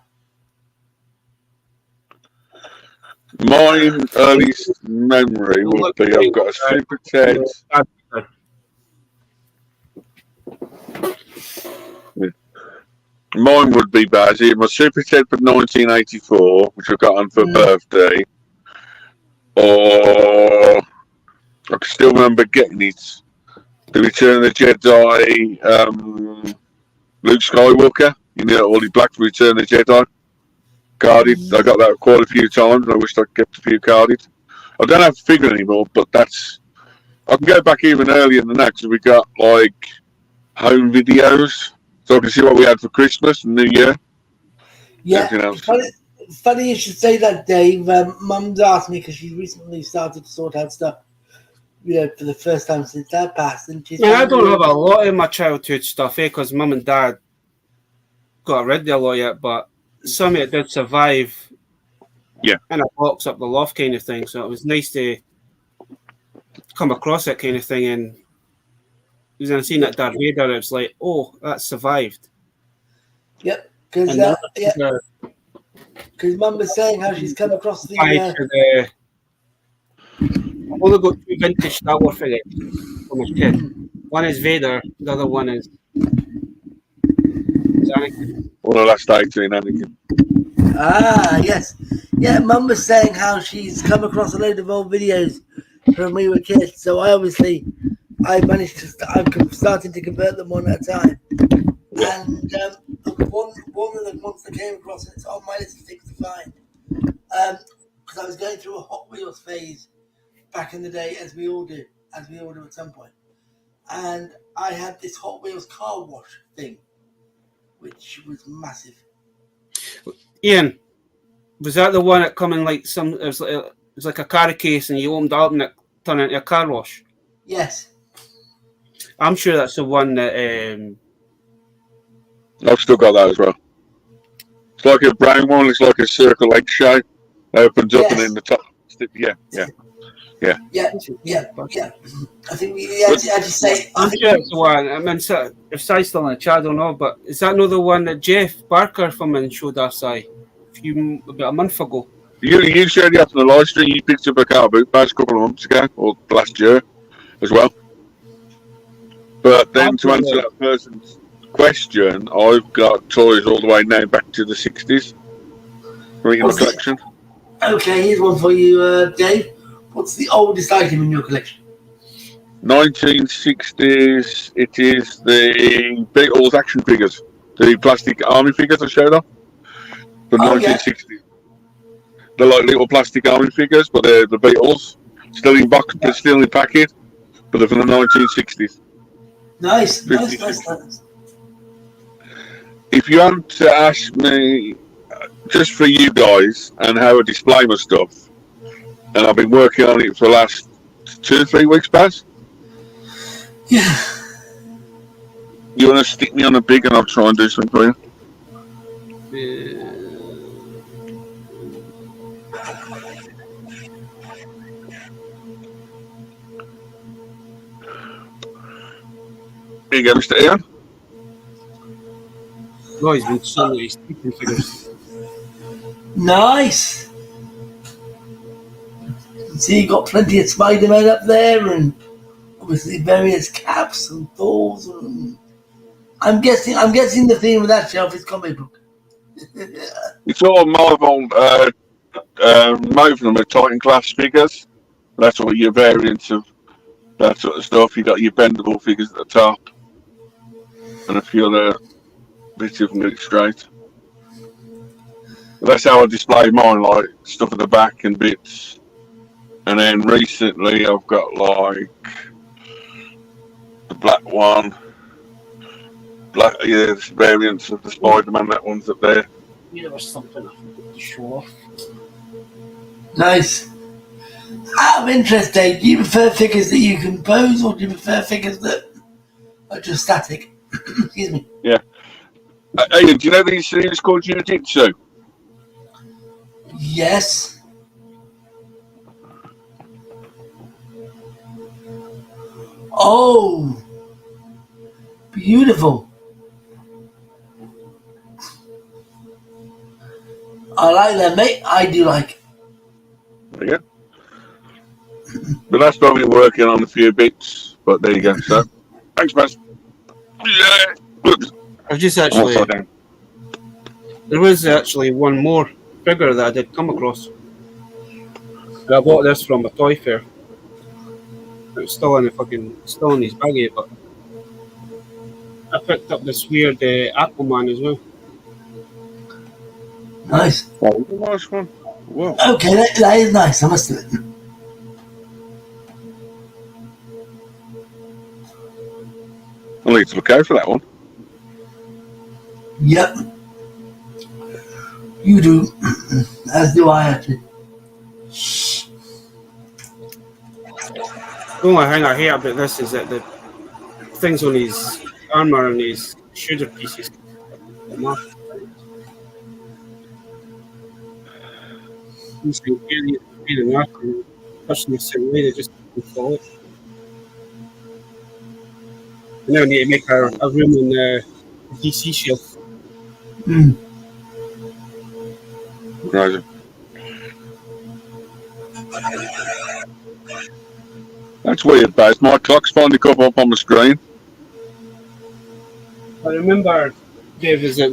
Mine earliest memory would be I've got a Super Ted. Mine would be Bazzy. My Super Ted for 1984, which I got on for birthday. Or I can still remember getting it. The Return of the Jedi, Luke Skywalker. You know, all the black Return of the Jedi. Carded. I got that quite a few times. I wish I'd kept a few carded. I don't have a figure anymore, but that's. I can go back even earlier than that because we got like home videos, so I can see what we had for Christmas and New Year. Yeah. Funny you should say that, Dave. Mum's asked me because she's recently started to sort out stuff. You know, for the first time since Dad passed, and she's. I don't have a lot of my childhood stuff, because Mum and Dad got rid of a lot yet, but some of it did survive. Yeah. In a box up the loft kind of thing. So it was nice to come across that kind of thing. And when I seen that Darth Vader, it's like, oh, that survived. Yep. Because Mum was saying how she's come across the. I've only got 2 vintage Star Wars figures from a kid. One is Vader, the other one is Anakin. Well, the last 18, Anakin. Ah, yes. Yeah, Mum was saying how she's come across a load of old videos from when we were kids. So I'm starting to convert them one at a time. And one of the ones that came across, and it's on my list of things to find. Because I was going through a Hot Wheels phase back in the day, as we all do at some point. And I had this Hot Wheels car wash thing, which was massive. Ian, was that the one that come in like some? It was like a car case, and you opened it up and it turned into a car wash. Yes, I'm sure that's the one that. I've still got that as well. It's like a brown one. It's like a circle egg shape. It opens up and in the top. Yeah. I think we actually say. I'm sure it's the one. I mean, if Si's still in the chat, I don't know, but is that not the one that Jeff Barker from and showed us about a month ago? You shared it up on the live stream. You picked up a car boot badge a couple of months ago, or last year, as well. But then to answer that person's question, I've got toys all the way now back to the 60s. In the collection. Okay, here's one for you, Dave. What's the oldest item in your collection? 1960s. It is the Beatles action figures, the plastic army figures I showed off. From 1960s. Yeah. They're like little plastic army figures, but they're the Beatles. Still in box, but still in packet. But they're from the 1960s. Nice. If you want to ask me, just for you guys and how I display my stuff, and I've been working on it for the last 2 or 3 weeks past. Yeah. You want to stick me on a big and I'll try and do something for you? Here you go, Mr. Ian. Oh, he's been so many sleeping figures. Nice. See, you got plenty of Spider-Man up there, and obviously various Caps and Thors. And I'm guessing the theme of that shelf is comic book. It's all Marvel, most of them are Titan class figures. That's all your variants of that sort of stuff. You got your bendable figures at the top, and a few other bits of them get it straight. But that's how I display mine, like stuff at the back and bits. And then recently I've got like the black one, there's variants of the Spider-Man, that one's up there. Yeah, there was something I forgot to show off. Nice. Out of interest, Dave, do you prefer figures that you can pose, or do you prefer figures that are just static? Excuse me. Yeah. Hey, do you know these series called Jiu-Jitsu? Yes. Oh, beautiful. I like that, mate. I do like. Yeah. But that's probably working on a few bits. But there you go. So, thanks, Baz. Yeah. Oops. I just actually, Upside down. there was actually one more figure that I did come across. And I bought this from a toy fair. It was still in his baggie, but I picked up this weird Aquaman as well. Nice. Oh, the last one. Whoa. Okay, that is nice. I must admit. I'll need to look out for that one. Yep. You do. As do I, actually. The only thing I hate about this is that the things on his armor and his shoulder pieces come off. He's really enough and pushing the same way, they just fall it. And now I need to make a room on the DC shelf. Right. That's weird, Baz. My clock's finally come up on the screen. I remember, Dave, is that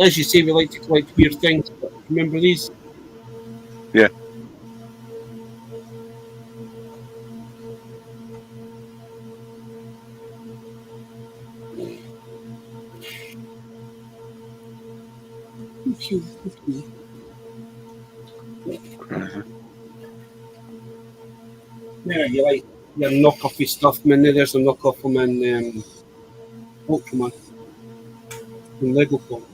as you say, we like to collect weird things, but remember these? Yeah. Yeah, you like your knockoffy stuff, man. There's a knockoff from in Ultraman in Lego form.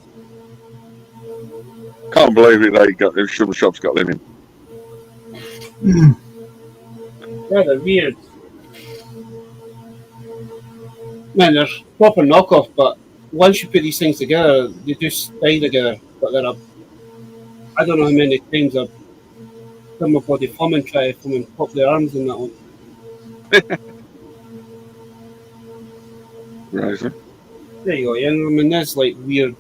Can't believe it. The shop's got them in. Yeah, they're weird. Man, they're proper knockoff, but once you put these things together, they do stay together. But I don't know how many times I've done my body form and try to form and pop their arms in that one. Right. Sir. There you go, yeah. I mean, there's like weird.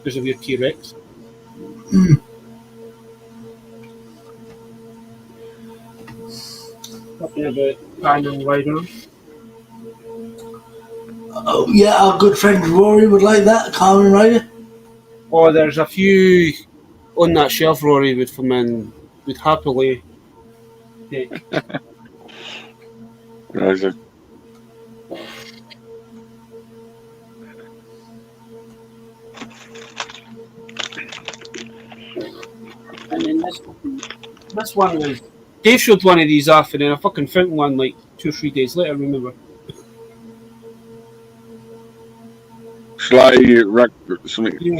There's a weird T-Rex. Talking about Daniel Rider. Oh, yeah, our good friend Rory would like that, Kamen Rider. Oh, there's a few on that shelf, Rory, would happily take. Right. Sir. And then this one was... Dave showed one of these off, and then I fucking found one like 2 or 3 days later, remember?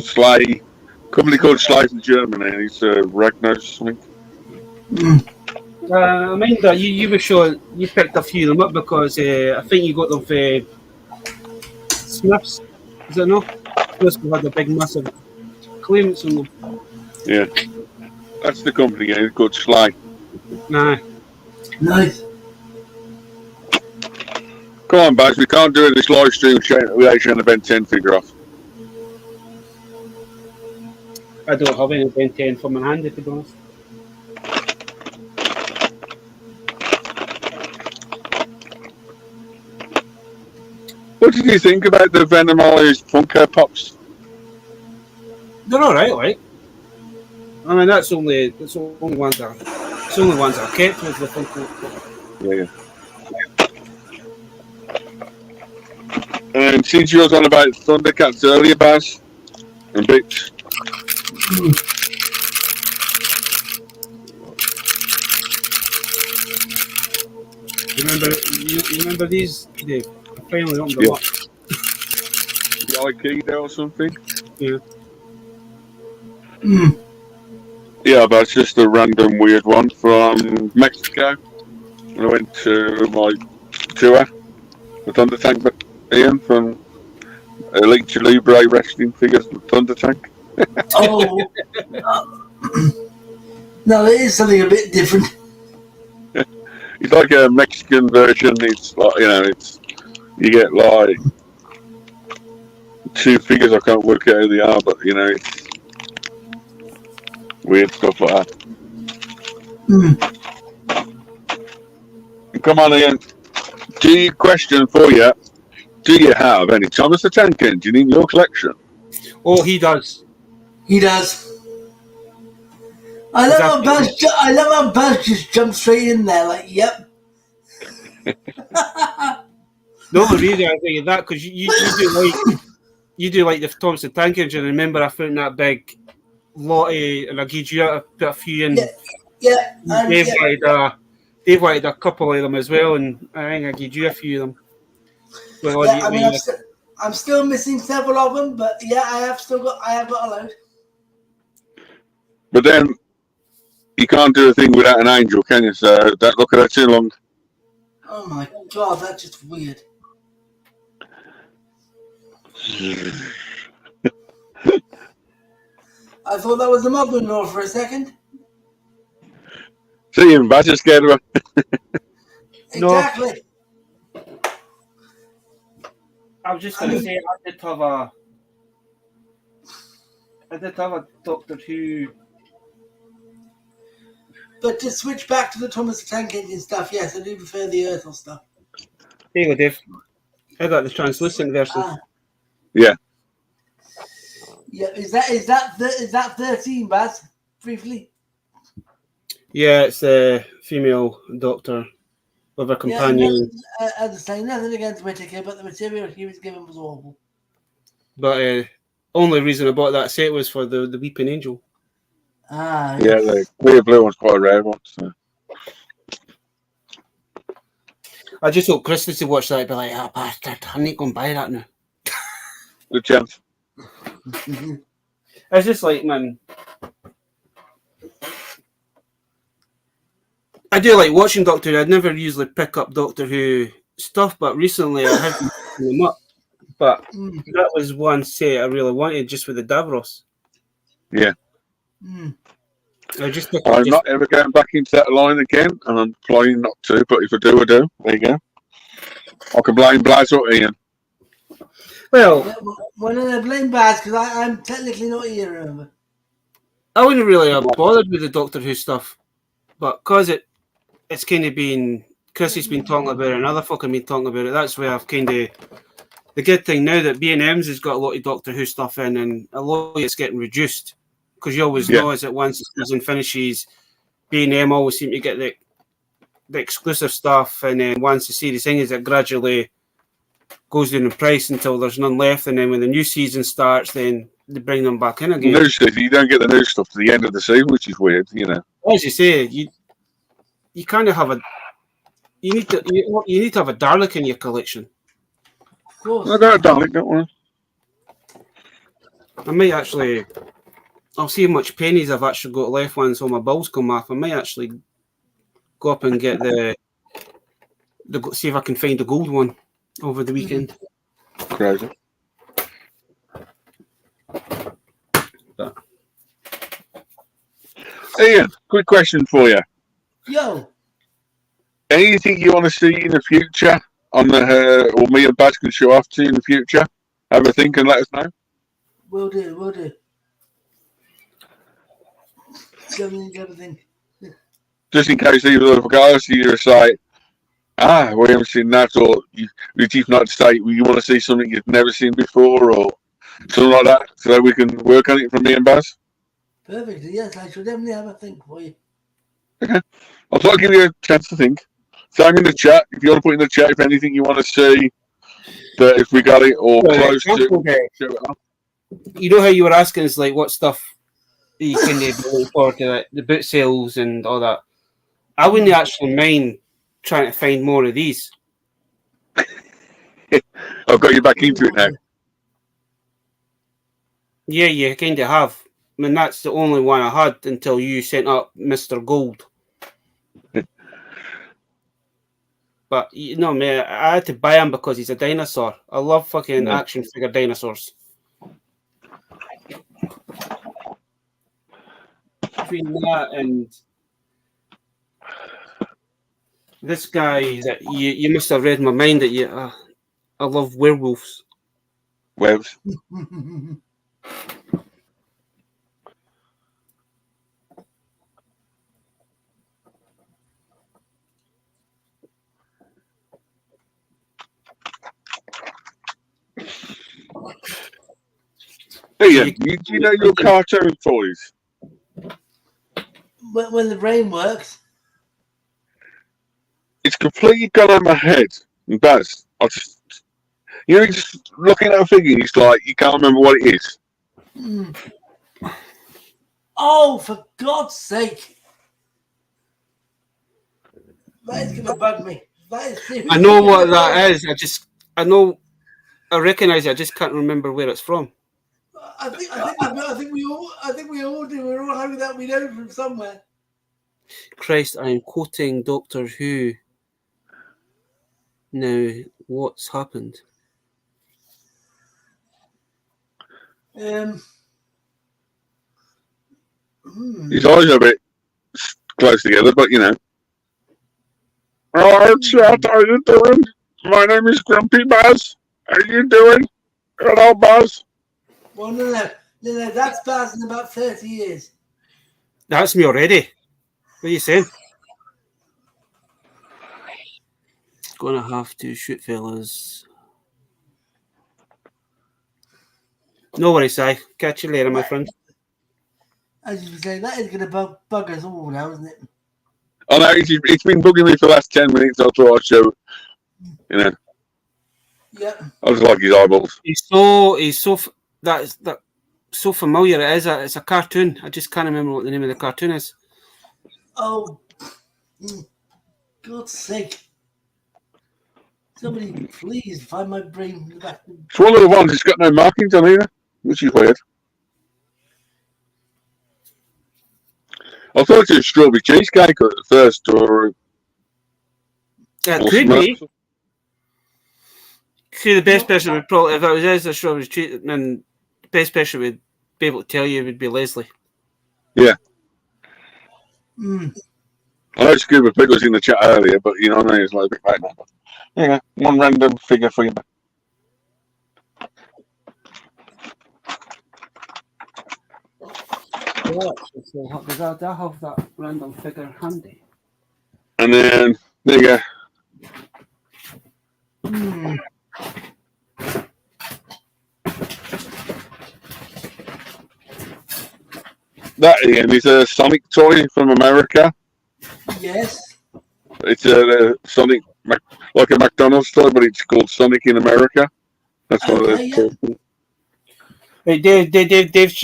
Slay, company called Slay in Germany, and he's Ragnar something. I mean, you were showing, you picked a few of them up because I think you got them for Smiths, is it not? Smiths had a big massive claimants on them. Yeah, that's the company, yeah, it's called Slay. Nah. Nice. Come on, Baz, we can't do this live stream reaction on the Ben 10 figure off. I don't have any Ben 10 for my hand, to be honest. What did you think about the Venomized Funko Pops? They're alright, like. I mean, that's only ones I kept with the Funko. Yeah. And since you was on about Thundercats earlier, Baz, and bits. You remember these, Dave? I finally opened them up. The Aikido or something? Yeah. Yeah, but it's just a random weird one from Mexico. When I went to my tour with Thunder Tank Ian from Elite Libre Wrestling Figures Thunder Tank. Oh. No, it is something a bit different. It's like a Mexican version. It's like you get like 2 figures. I can't work out who they are, but it's weird stuff like that. Come on, Ian. Question for you. Do you have any Thomas the Tank Engine in your collection? Oh, he does. He does. I love how Buzz just jumped straight in there. Like, yep. The only reason I think of that because you do like the Thomas the Tank Engine. Remember, I found that big lottie, and I gave you put a few in. Yeah. Dave wanted a couple of them as well, and I think I gave you a few of them. Well, I'm still missing several of them, but yeah, I have got a load. But then you can't do a thing without an angel, can you? So don't look at that too long. Oh my god, that's just weird. I thought that was the mother-in-law for a second. See, even Baz is scared of her. Exactly. I was just going to say I did have a Doctor Who. But to switch back to the Thomas the Tank Engine stuff, yes, I do prefer the Earthel stuff. There you go, Dave. I got the translucent version. Yeah. Yeah, is that 13, Baz? Briefly. Yeah, it's a female doctor with her companion. Yeah, as I say, nothing against Whittaker, but the material he was given was awful. But only reason I bought that set was for the Weeping Angel. Ah, yeah, the clear blue one's quite a rare one. So. I just hope Chris to watch that and be like, ah, bastard, I'm not going to buy that now. Good chance. It's just like, man, I do like watching Doctor Who. I'd never usually pick up Doctor Who stuff, but recently I have been picking them up. But that was one set I really wanted, just with the Davros. Yeah. I'm not ever going back into that line again, and I'm trying not to, but if I do, I do. There you go. I can blame Blaz or Ian. Well, why don't I blame Baz? Because I'm technically not here, remember? I wouldn't really have bothered with the Doctor Who stuff, but because it's kind of been, Chris has been talking about it, and other folk have been talking about it, that's where I've kind of, the good thing now that B&M's has got a lot of Doctor Who stuff in, and a lot of it's getting reduced, because you always know as that once the season finishes, B&M always seem to get the exclusive stuff, and then once the series ends, it gradually goes down in price until there's none left, and then when the new season starts, then they bring them back in again. New season, you don't get the new stuff to the end of the season, which is weird, you know. As you say, you kind of have you need to have a Dalek in your collection. Of course. I got a Dalek, don't worry. I might actually, I'll see how much pennies I've actually got left once all my bills come off. I might actually go up and get see if I can find the gold one over the weekend. Crazy. But. Ian, quick question for you. Yo. Anything you want to see in the future on the, or me and Baz can show off to in the future? Have a think and let us know. Will do. Everything. Just in case either of the guys you say, we haven't seen that, or you chief not to say you want to see something you've never seen before, or something like that, so we can work on it from me and Baz. Perfect. Yes, I should definitely have a think for you. Okay. I'll try to give you a chance to think. Same in the chat. If you want to put in the chat if anything you want to see, that if we got it or close to, show it up. You know how you were asking us like what stuff you can be looking forward to, like, the boot sales and all that. I wouldn't actually mind trying to find more of these. I've got you back into it now. Yeah, you kind of have. I mean, that's the only one I had until you sent up Mr. Gold. But, you know, man, I had to buy him because he's a dinosaur. I love fucking action figure dinosaurs. Between that and This guy that you must have read my mind that I love werewolves. Webs. Hey, Ian, do you know your cartoon toys? When the brain works. It's completely gone on my head. And Baz, you're just looking at a figure, it's like you can't remember what it is. Mm. Oh, for God's sake! That is gonna bug me. That is seriously. I know what that is. I recognise it. I just can't remember where it's from. I think we all do. We're all hoping that we know it from somewhere. Christ, I am quoting Doctor Who. Now, what's happened? His eyes are a bit close together, but you know. Oh, chat, how you doing? My name is Grumpy Baz. How you doing? Hello, Baz. Well, no, that's Baz in about 30 years. That's me already. What are you saying? Gonna have to shoot fellas. No worries, Si. Catch you later, my friend. As you say, that is going to bug us all now, isn't it? I know, it's been bugging me for the last 10 minutes. I thought I'd show, you know. Yep. I just like his eyeballs. He's so so familiar. It's a cartoon. I just can't remember what the name of the cartoon is. Oh, God's sake! Somebody please find my brain. It's one of the ones that's got no markings on either, which is weird. I thought it was strawberry cheesecake at first, or It could be. See, the best person would probably, if it was a strawberry cheesecake, then the best person would be able to tell you would be Leslie. Yeah. I know Scuba Pig was in the chat earlier, but you know what I mean? It's like a bit right now. But, yeah, one random figure for you. Because I have that random figure handy. And then, there you go. That again is a Sonic toy from America. Yes. It's a Sonic, like a McDonald's toy, but it's called Sonic in America. That's what it is. Hey, Dave's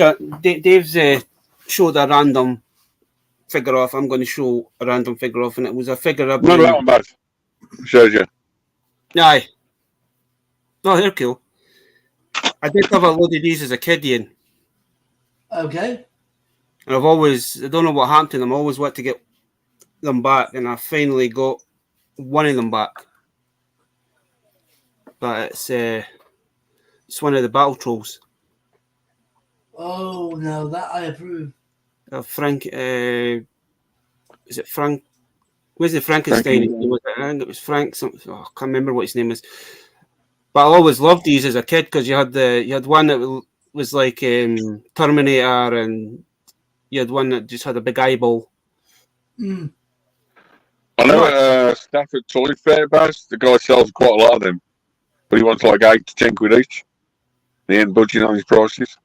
showed a random figure off. I'm going to show a random figure off, and it was a figure of. Remember that one, Baz? Shows you. Aye. Oh, they're cool. I did have a load of these as a kid, Ian. Okay. And I don't know what happened to them. I always want to get them back, and I finally got one of them back. But it's one of the battle trolls. Oh no, that I approve. Frank, is it Frank? Where's the Frankenstein? I think it was Frank. Something. Oh, I can't remember what his name is. But I always loved these as a kid because you had one that was like Terminator, and you had one that just had a big eyeball. I know Stafford Toy Fair, Baz. The guy sells quite a lot of them, but he wants like 8 to 10 quid each. He ain't budging on his prices.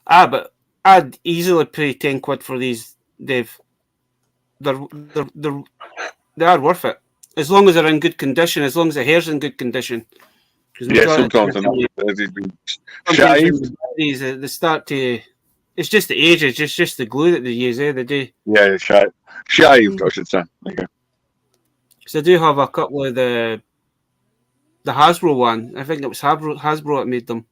But I'd easily pay 10 quid for these, Dave. They are worth it as long as they're in good condition. As long as the hair's in good condition. Yeah, sometimes they're not. They've been shaved. They start to. It's just the age. It's just the glue that they use. They do. Yeah, shaved. I should say. There you go. Because I do have a couple of the Hasbro one. I think it was Hasbro that made them.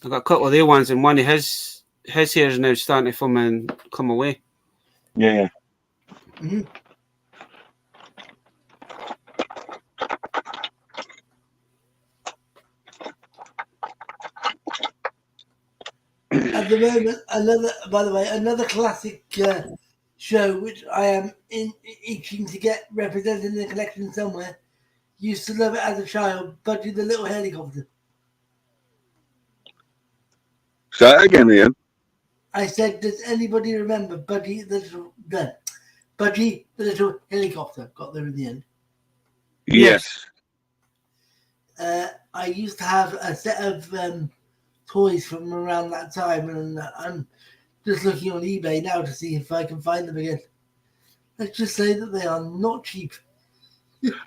I got a couple of their ones, and one of his hair is now starting to come away. Yeah. Mm-hmm. At the moment, another classic show, which I am itching to get represented in the collection somewhere. Used to love it as a child. Budgie the Little Helicopter. Say that again, Ian. I said, does anybody remember Budgie the Little Helicopter? Got there in the end. Yes. I used to have a set of toys from around that time, and I'm just looking on eBay now to see if I can find them again. Let's just say that they are not cheap.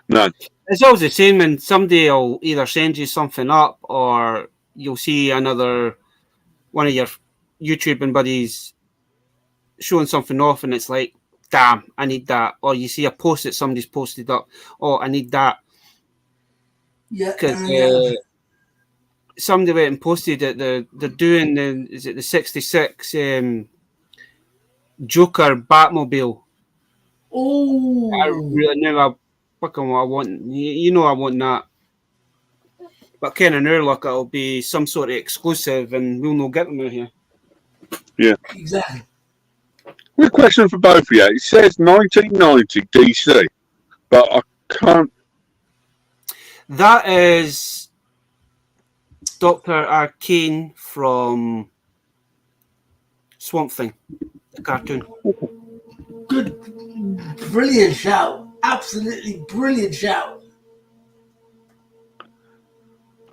No. It's always the same, and somebody will either send you something up, or you'll see another one of your YouTubing buddies showing something off, and it's like, damn, I need that. Or you see a post that somebody's posted up, oh, I need that. Yeah, because somebody went and posted that they're doing the 66 Joker Batmobile. Oh, I really knew I want. You know I want that. But Ken and Urlock, it'll be some sort of exclusive, and we'll not get them out here. Yeah. Exactly. Good question for both of you. It says 1990 DC, but I can't. That is Dr. Arcane from Swamp Thing, the cartoon. Good, brilliant shout. Absolutely brilliant shout.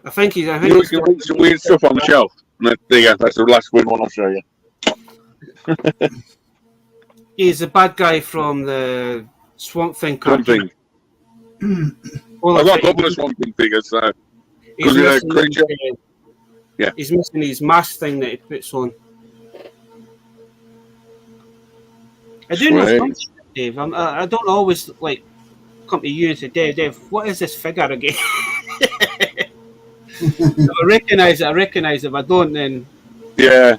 I think You can put some weird stuff on the shelf. There you go. That's the last weird one I'll show you. He's the bad guy from the Swamp Thing cartoon. Well, I've got a couple of Swamp Thing figures, so. He's missing, yeah. He's missing his mask thing that he puts on. I do know something, Dave. I don't always like come to you and say, Dave, what is this figure again? I recognise it, but I don't, then. Yeah.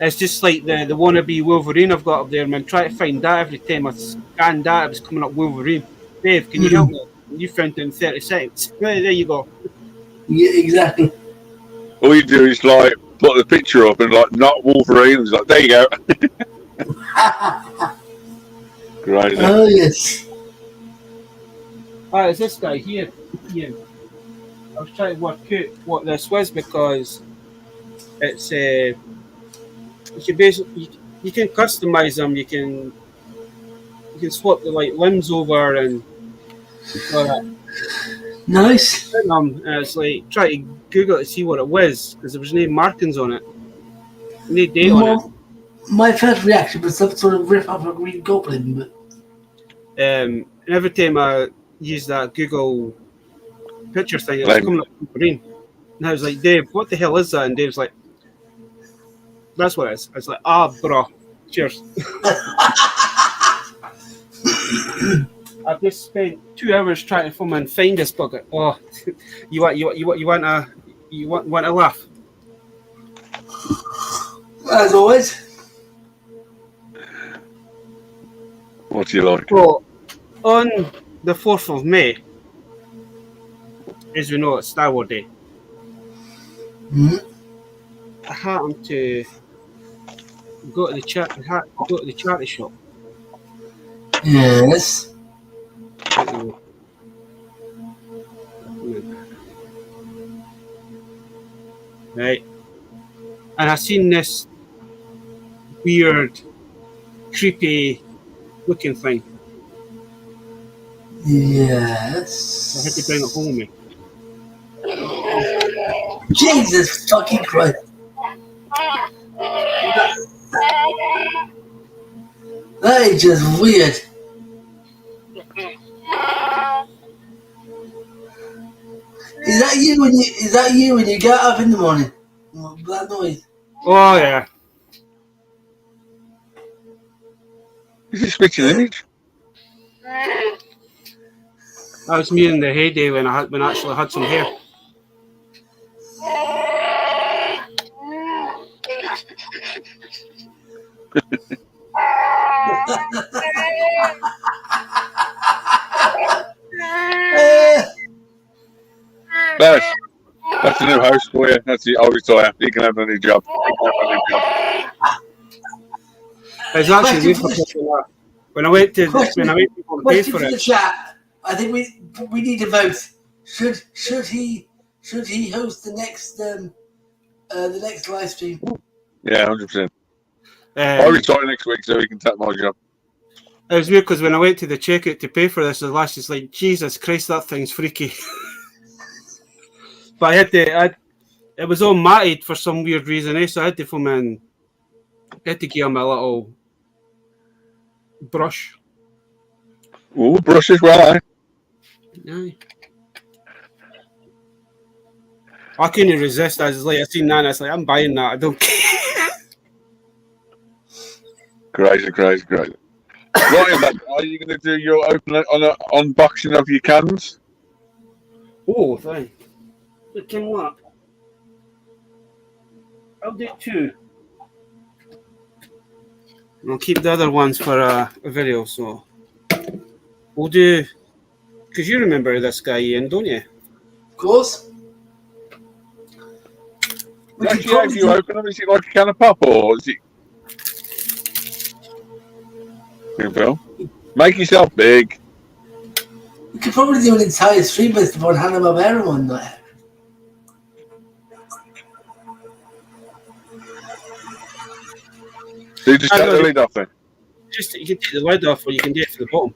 It's just like the wannabe Wolverine I've got up there, man. Try to find that every time I scanned that, it was coming up Wolverine. Dave, can you help me? You found it in 30 seconds. There you go. Yeah, exactly. All you do is like put the picture up and like not Wolverine. It's like, there you go. Great. Oh yes. It's this guy here. Ian. I was trying to work out what this was because it's you basically you can customize them. You can swap the like limbs over and nice. And it's like try to Google it to see what it was because there was no markings on it, no date on it. My first reaction was some sort of rip off a Green Goblin, but and every time I use that Google picture thing, it's coming up Wolverine. And I was like, Dave, what the hell is that? And Dave's like, that's what it is. I was like, bro, cheers. I've just spent 2 hours trying to film and find this bucket. Oh, you want a laugh? As always. What do you like? Well, on the 4th of May, as we know, it's Star Wars Day. I happened to go to the charity shop. Yes. Right. And I seen this weird, creepy looking thing. Yes. I had to bring it home with me. Jesus fucking Christ. That is just weird. Is that you when you get up in the morning? That noise. Oh yeah. Is this switching image? That was me in the heyday when I actually had some hair. That's the new host for you. That's the old retire. You can have a new job. It's actually Question weird for for the, people that when I went to question, when I went to go and pay question for for the it. chat. I think we need to vote. Should he host the next live stream? Yeah, 100%. I'll Um, retire next week so he can take my job. it was weird because when I went to the checkout to pay for this, the lass is like, "Jesus Christ, that thing's freaky." But it was all matted for some weird reason, so I had to come in. I had to give him a little brush. Ooh, brush as well, eh? Aye. I couldn't resist. I was like, I seen that, and I was like, I'm buying that. I don't care. Crazy. Right, then, are you going to do your unboxing of your cans? Oh, fine. Look, in what? I'll do 2. I'll keep the other ones for a video, so we'll do. Because you remember this guy, Ian, don't you? Of course. We could Actually, have you probably open them? Is it like a can of pop or is it? Phil, make yourself big. do an entire stream based upon Hanna-Barbera one night. So you just take the lid off then. Just you can take the lid off, or you can do it from the bottom.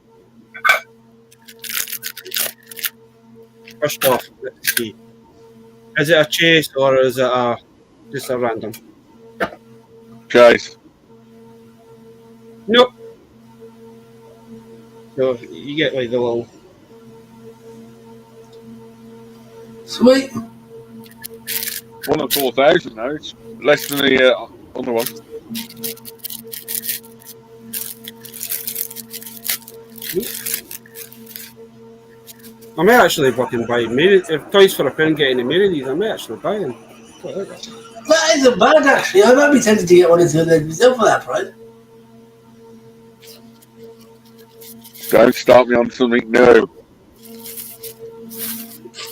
First off, let's see. Is it a chase or is it just a random? Chase. Nope. So you get like the little. Sweet. 1 of 4,000 now. It's less than the other one. I may actually fucking buy if Toys for a Pound getting a mirror these, I may actually buy them. That isn't bad actually. I might be tempted to get one or two of those myself for that price. Don't start me on something new.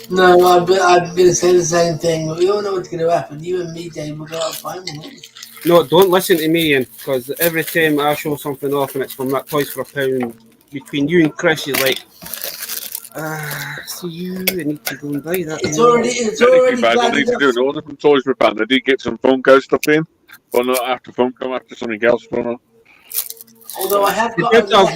No, I'm going to say the same thing, but we all know what's going to happen. You and me, Dave, will go out and find one. No, don't listen to me, Ian, because every time I show something off and it's from that Toys for a Pound, between you and Chris, you're like, see you, I need to go and buy that. It's already Bad. I planned need to do enough. an order from Toys for a Pound. I did get some Funko stuff in, but not after Funko, after something else. Although I have got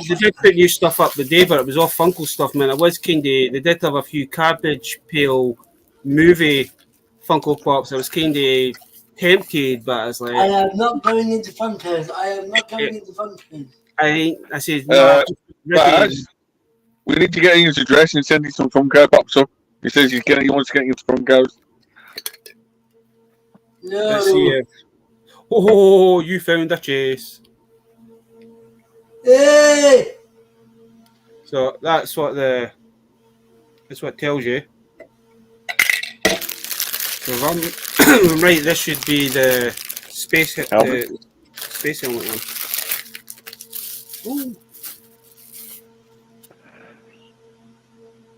They did put new stuff up the day, but it was all Funko stuff, man. It was kind of, they did have a few Cabbage Pail movie Funko Pops. I was kind of tempted, but I was like, I am not going into Funkos. I said, no, Baz, we need to get his address and send him some Funko Pops up. He says he wants to get into Funkos. No. Let's see. Oh, you found a chase. Hey! So that's what it tells you. So if I'm right, this should be the space helmet. Space helmet one. Ooh.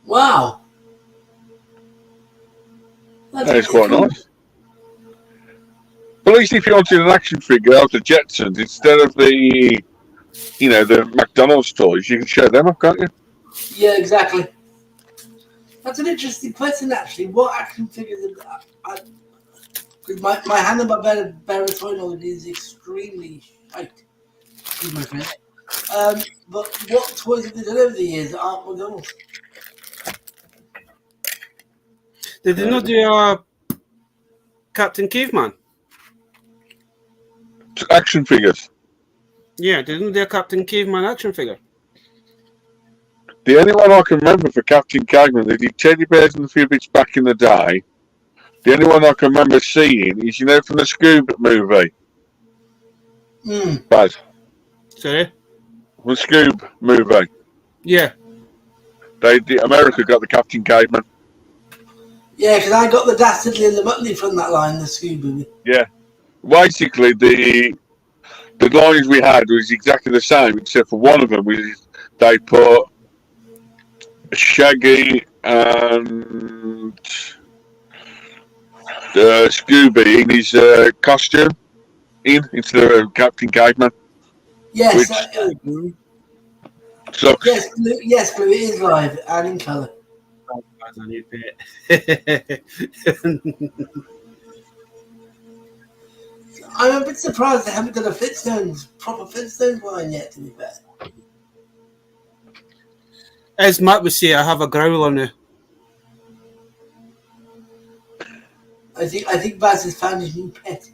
Wow. That is quite nice. But at least if you wanted an action figure out of the Jetsons instead of the McDonald's toys, you can show them up, can't you? Yeah, exactly. That's an interesting question, actually. What action figures? Because my Hanna-Barbera toy knowledge is extremely tight. Excuse my friend. But what toys have they done over the years that aren't McDonald's? Did they not do Captain Caveman? Action figures. Yeah, they didn't do a Captain Caveman action figure. The only one I can remember for Captain Caveman, they did teddy bears and a few bits back in the day. The only one I can remember seeing is, from the Scoob movie. Baz. Sorry? The Scoob movie. Yeah. America got the Captain Caveman. Yeah, because I got the Dastardly and the Muttley from that line, the Scoob movie. Yeah. Basically, the lines we had was exactly the same, except for one of them, they put Shaggy and Scooby in his costume instead of Captain Caveman. Yes, which sucks. yes, Blue, it is live and in colour. I need it. I'm a bit surprised they haven't done a proper Flintstones line yet, to be fair. As Matt would say, I have a growler now. I think Baz has found his new pet.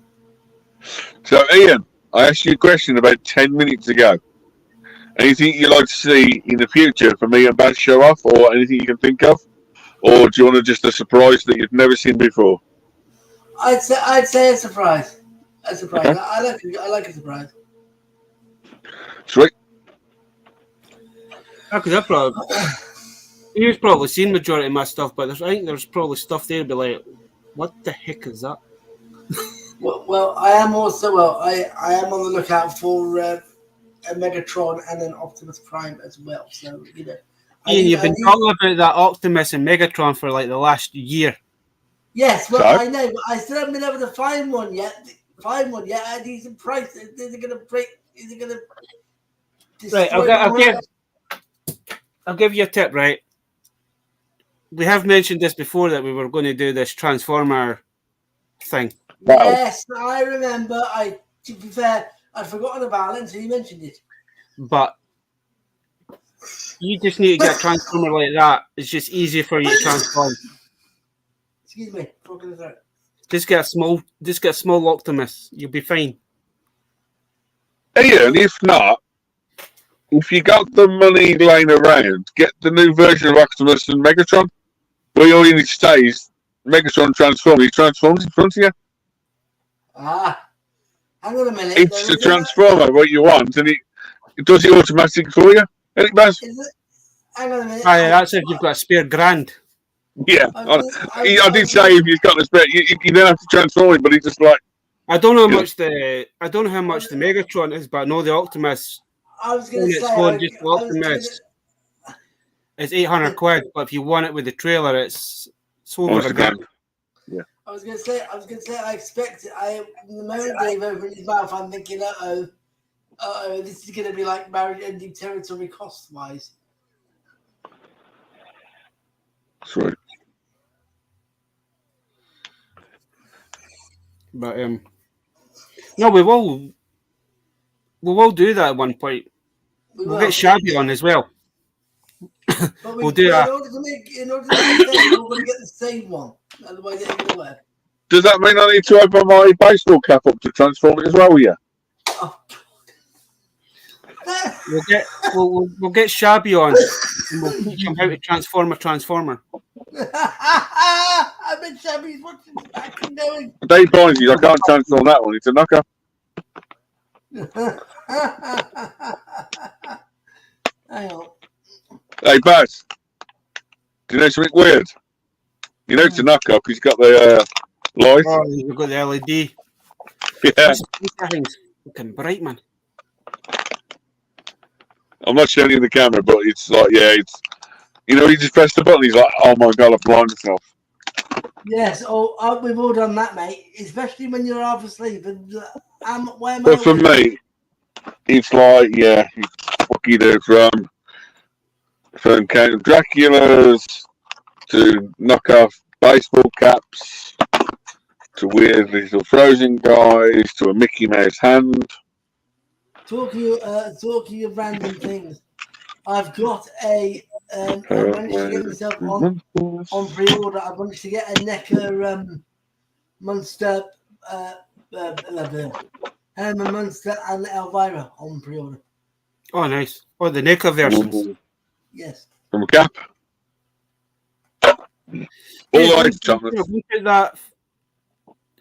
So, Ian, I asked you a question about 10 minutes ago. Anything you'd like to see in the future for me and Baz show off, or anything you can think of? Or do you want just a surprise that you've never seen before? I'd say a surprise. A surprise. Okay. I like a surprise. Sweet. Because you've probably seen majority of my stuff, but I think there's probably stuff there to be like, what the heck is that? Well, I am also I am on the lookout for a Megatron and an Optimus Prime as well. So Ian, you've been talking about that Optimus and Megatron for like the last year. Yes, well, So? I know, but I still haven't been able to find one yet. At a decent price. Is it going to break? Is it going to destroy? Right, I'll give you a tip. Right, we have mentioned this before that we were going to do this Transformer thing. Wow. Yes, I remember. To be fair, I'd forgotten about it until you mentioned it. But you just need to get a Transformer like that. It's just easier for you to transform. Excuse me. Just get a small Optimus. You'll be fine. Ian, if not, if you got the money laying around, get the new version of Optimus and Megatron, where all you need to say is Megatron transforms. He transforms in front of you. Hang on a minute. It's the Transformer, what you want, and it does it automatically for you. Isn't it, Baz? Hang on a minute. That's if you've got a spare grand. Yeah. I did say if you've got the spare, you don't have to transform it, but it's just like. I don't know how much the Megatron is, but I know the Optimus. I was going to say Optimus is 800 quid, but if you want it with the trailer, it's over again. Yeah. I was going to say. I expect it. The moment Dave opened his mouth, I'm thinking, this is going to be like marriage-ending territory cost-wise. Sweet. But no, we will do that at one point. We'll get Shabby on as well. But we'll do that. In order to make that, we're going to get the same one. Otherwise, it ain't going to work. Does that mean I need to open my baseball cap up to transform it as well? Yeah. Oh, We'll get Shabby on, and we'll teach him how to transform a transformer. I bet Shabby's watching the back and going. Dave points you. I can't transform that one. It's a knocker. Hang on. Hey, Baz. Do you know something weird? You know it's a knocker because he's got the light. Oh, you've got the LED. Yeah. That thing's fucking bright, man. I'm not showing you the camera, but it's like, yeah, it's. You know, he just pressed the button. He's like, "Oh my god, I've blinded myself." Yes, we've all done that, mate. Especially when you're half asleep. And where am But for me, it's like, yeah, what you do from Count Dracula's to knock off baseball caps to weird little frozen guys to a Mickey Mouse hand. Talking of random things, I've got I managed to get myself on pre-order. I managed to get a NECA Monster, Herman Munster and Elvira on pre-order. Oh, nice. Oh, the NECA versions. Yes. From a cap. All right, Thomas.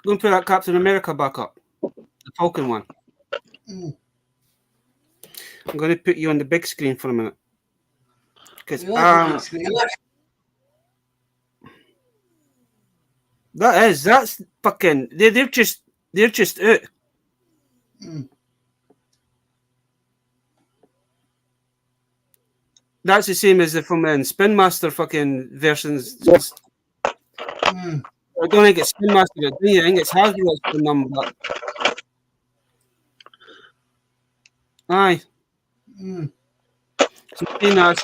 Go and put that Captain America back up. The Falcon one. Mm. I'm going to put you on the big screen for a minute. Because that's fucking. They're just out. Mm. That's the same as the from Spin Master fucking versions. Mm. I don't think it's Spin Master. I think it's Hasbro's putting them, but Aye. Mm. I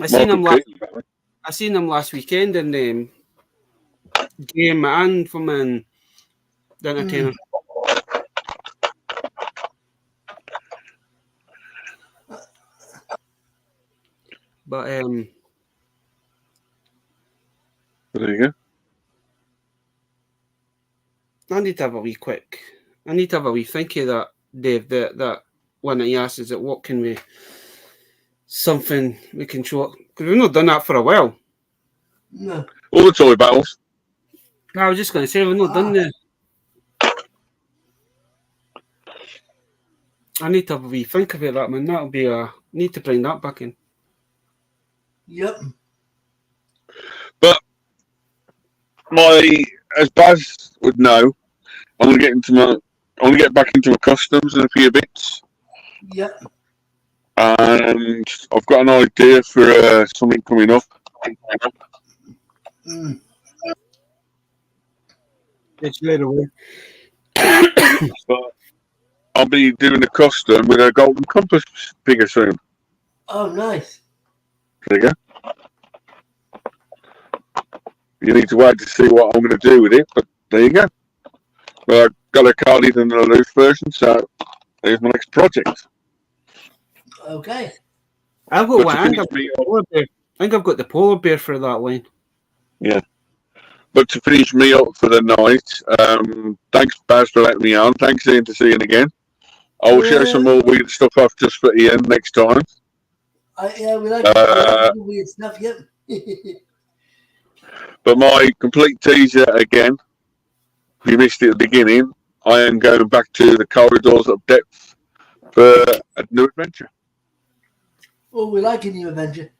seen him last. Keaton. I seen him last weekend in Game and from the Entertainer. But There you go. I need to have a wee think of that, Dave. That one that he asked is that what can we something we can show, because we've not done that for a while. No. All the toy battles. I was just going to say we've not done the. I need to have a wee think about that, man. That'll be need to bring that back in. Yep. But as Baz would know, I'm going to get back into my customs and a few bits. Yep. And I've got an idea for something coming up. Mm. It's later away. But I'll be doing a custom with a golden compass figure soon. Oh, nice. There you go. You need to wait to see what I'm going to do with it, but there you go. Well, I've got a carded and a loose version, so there's my next project. Okay. I've got one. I think I've got the polar bear for that line. Yeah. But to finish me up for the night, thanks, Baz, for letting me on. Thanks, Ian, to seeing again. I will share some more weird stuff off just for Ian next time. Yeah, we like weird stuff, yep. But my complete teaser again, if you missed it at the beginning, I am going back to the corridors of depth for a new adventure. Oh, we like a new adventure.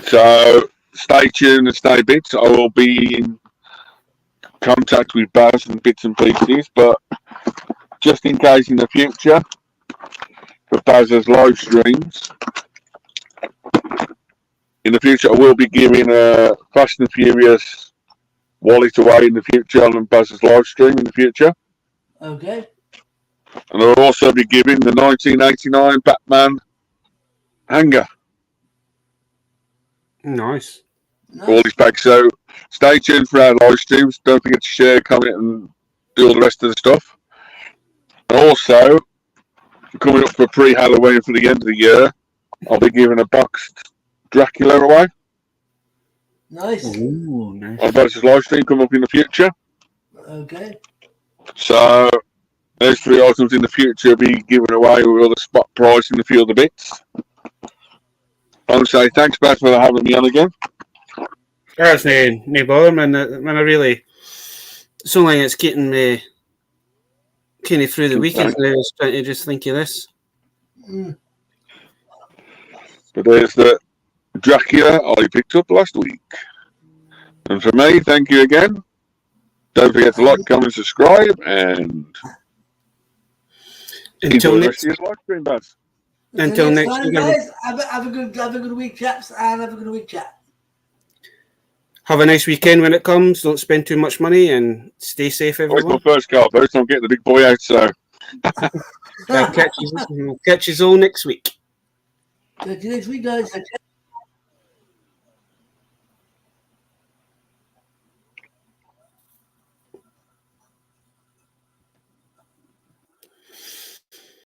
So stay tuned and stay bits. I will be in contact with Baz and bits and pieces, but just in case in the future, for Baz's live streams, in the future I will be giving a Fast and Furious wallet away in the future on Baz's live stream in the future. Okay. And I'll also be giving the 1989 Batman hanger. Nice. All these packs. So stay tuned for our live streams. Don't forget to share, comment, and do all the rest of the stuff. And also, coming up for pre-Halloween for the end of the year, I'll be giving a boxed Dracula away. Nice. Ooh, nice. On Baz's live stream coming up in the future. Okay. So those 3 items in the future will be given away with all the spot price and a few other bits. I would say thanks, Baz, for having me on again. That's no bother, man. I really, it's only it's getting me kind of through the weekend. I was trying to just think of this. Mm. But there's the Dracula I picked up last week. And for me, thank you again. Don't forget to like, comment, subscribe, and Until enjoy the next, rest of your live stream, Baz. until next time, week, guys. Have a good week, chaps, and have a good week, chat. have a nice weekend when it comes. Don't spend too much money and stay safe, Well, it's my everyone. first car, first I'm getting the big boy out, so Catch you all next week. Catch you next week, guys.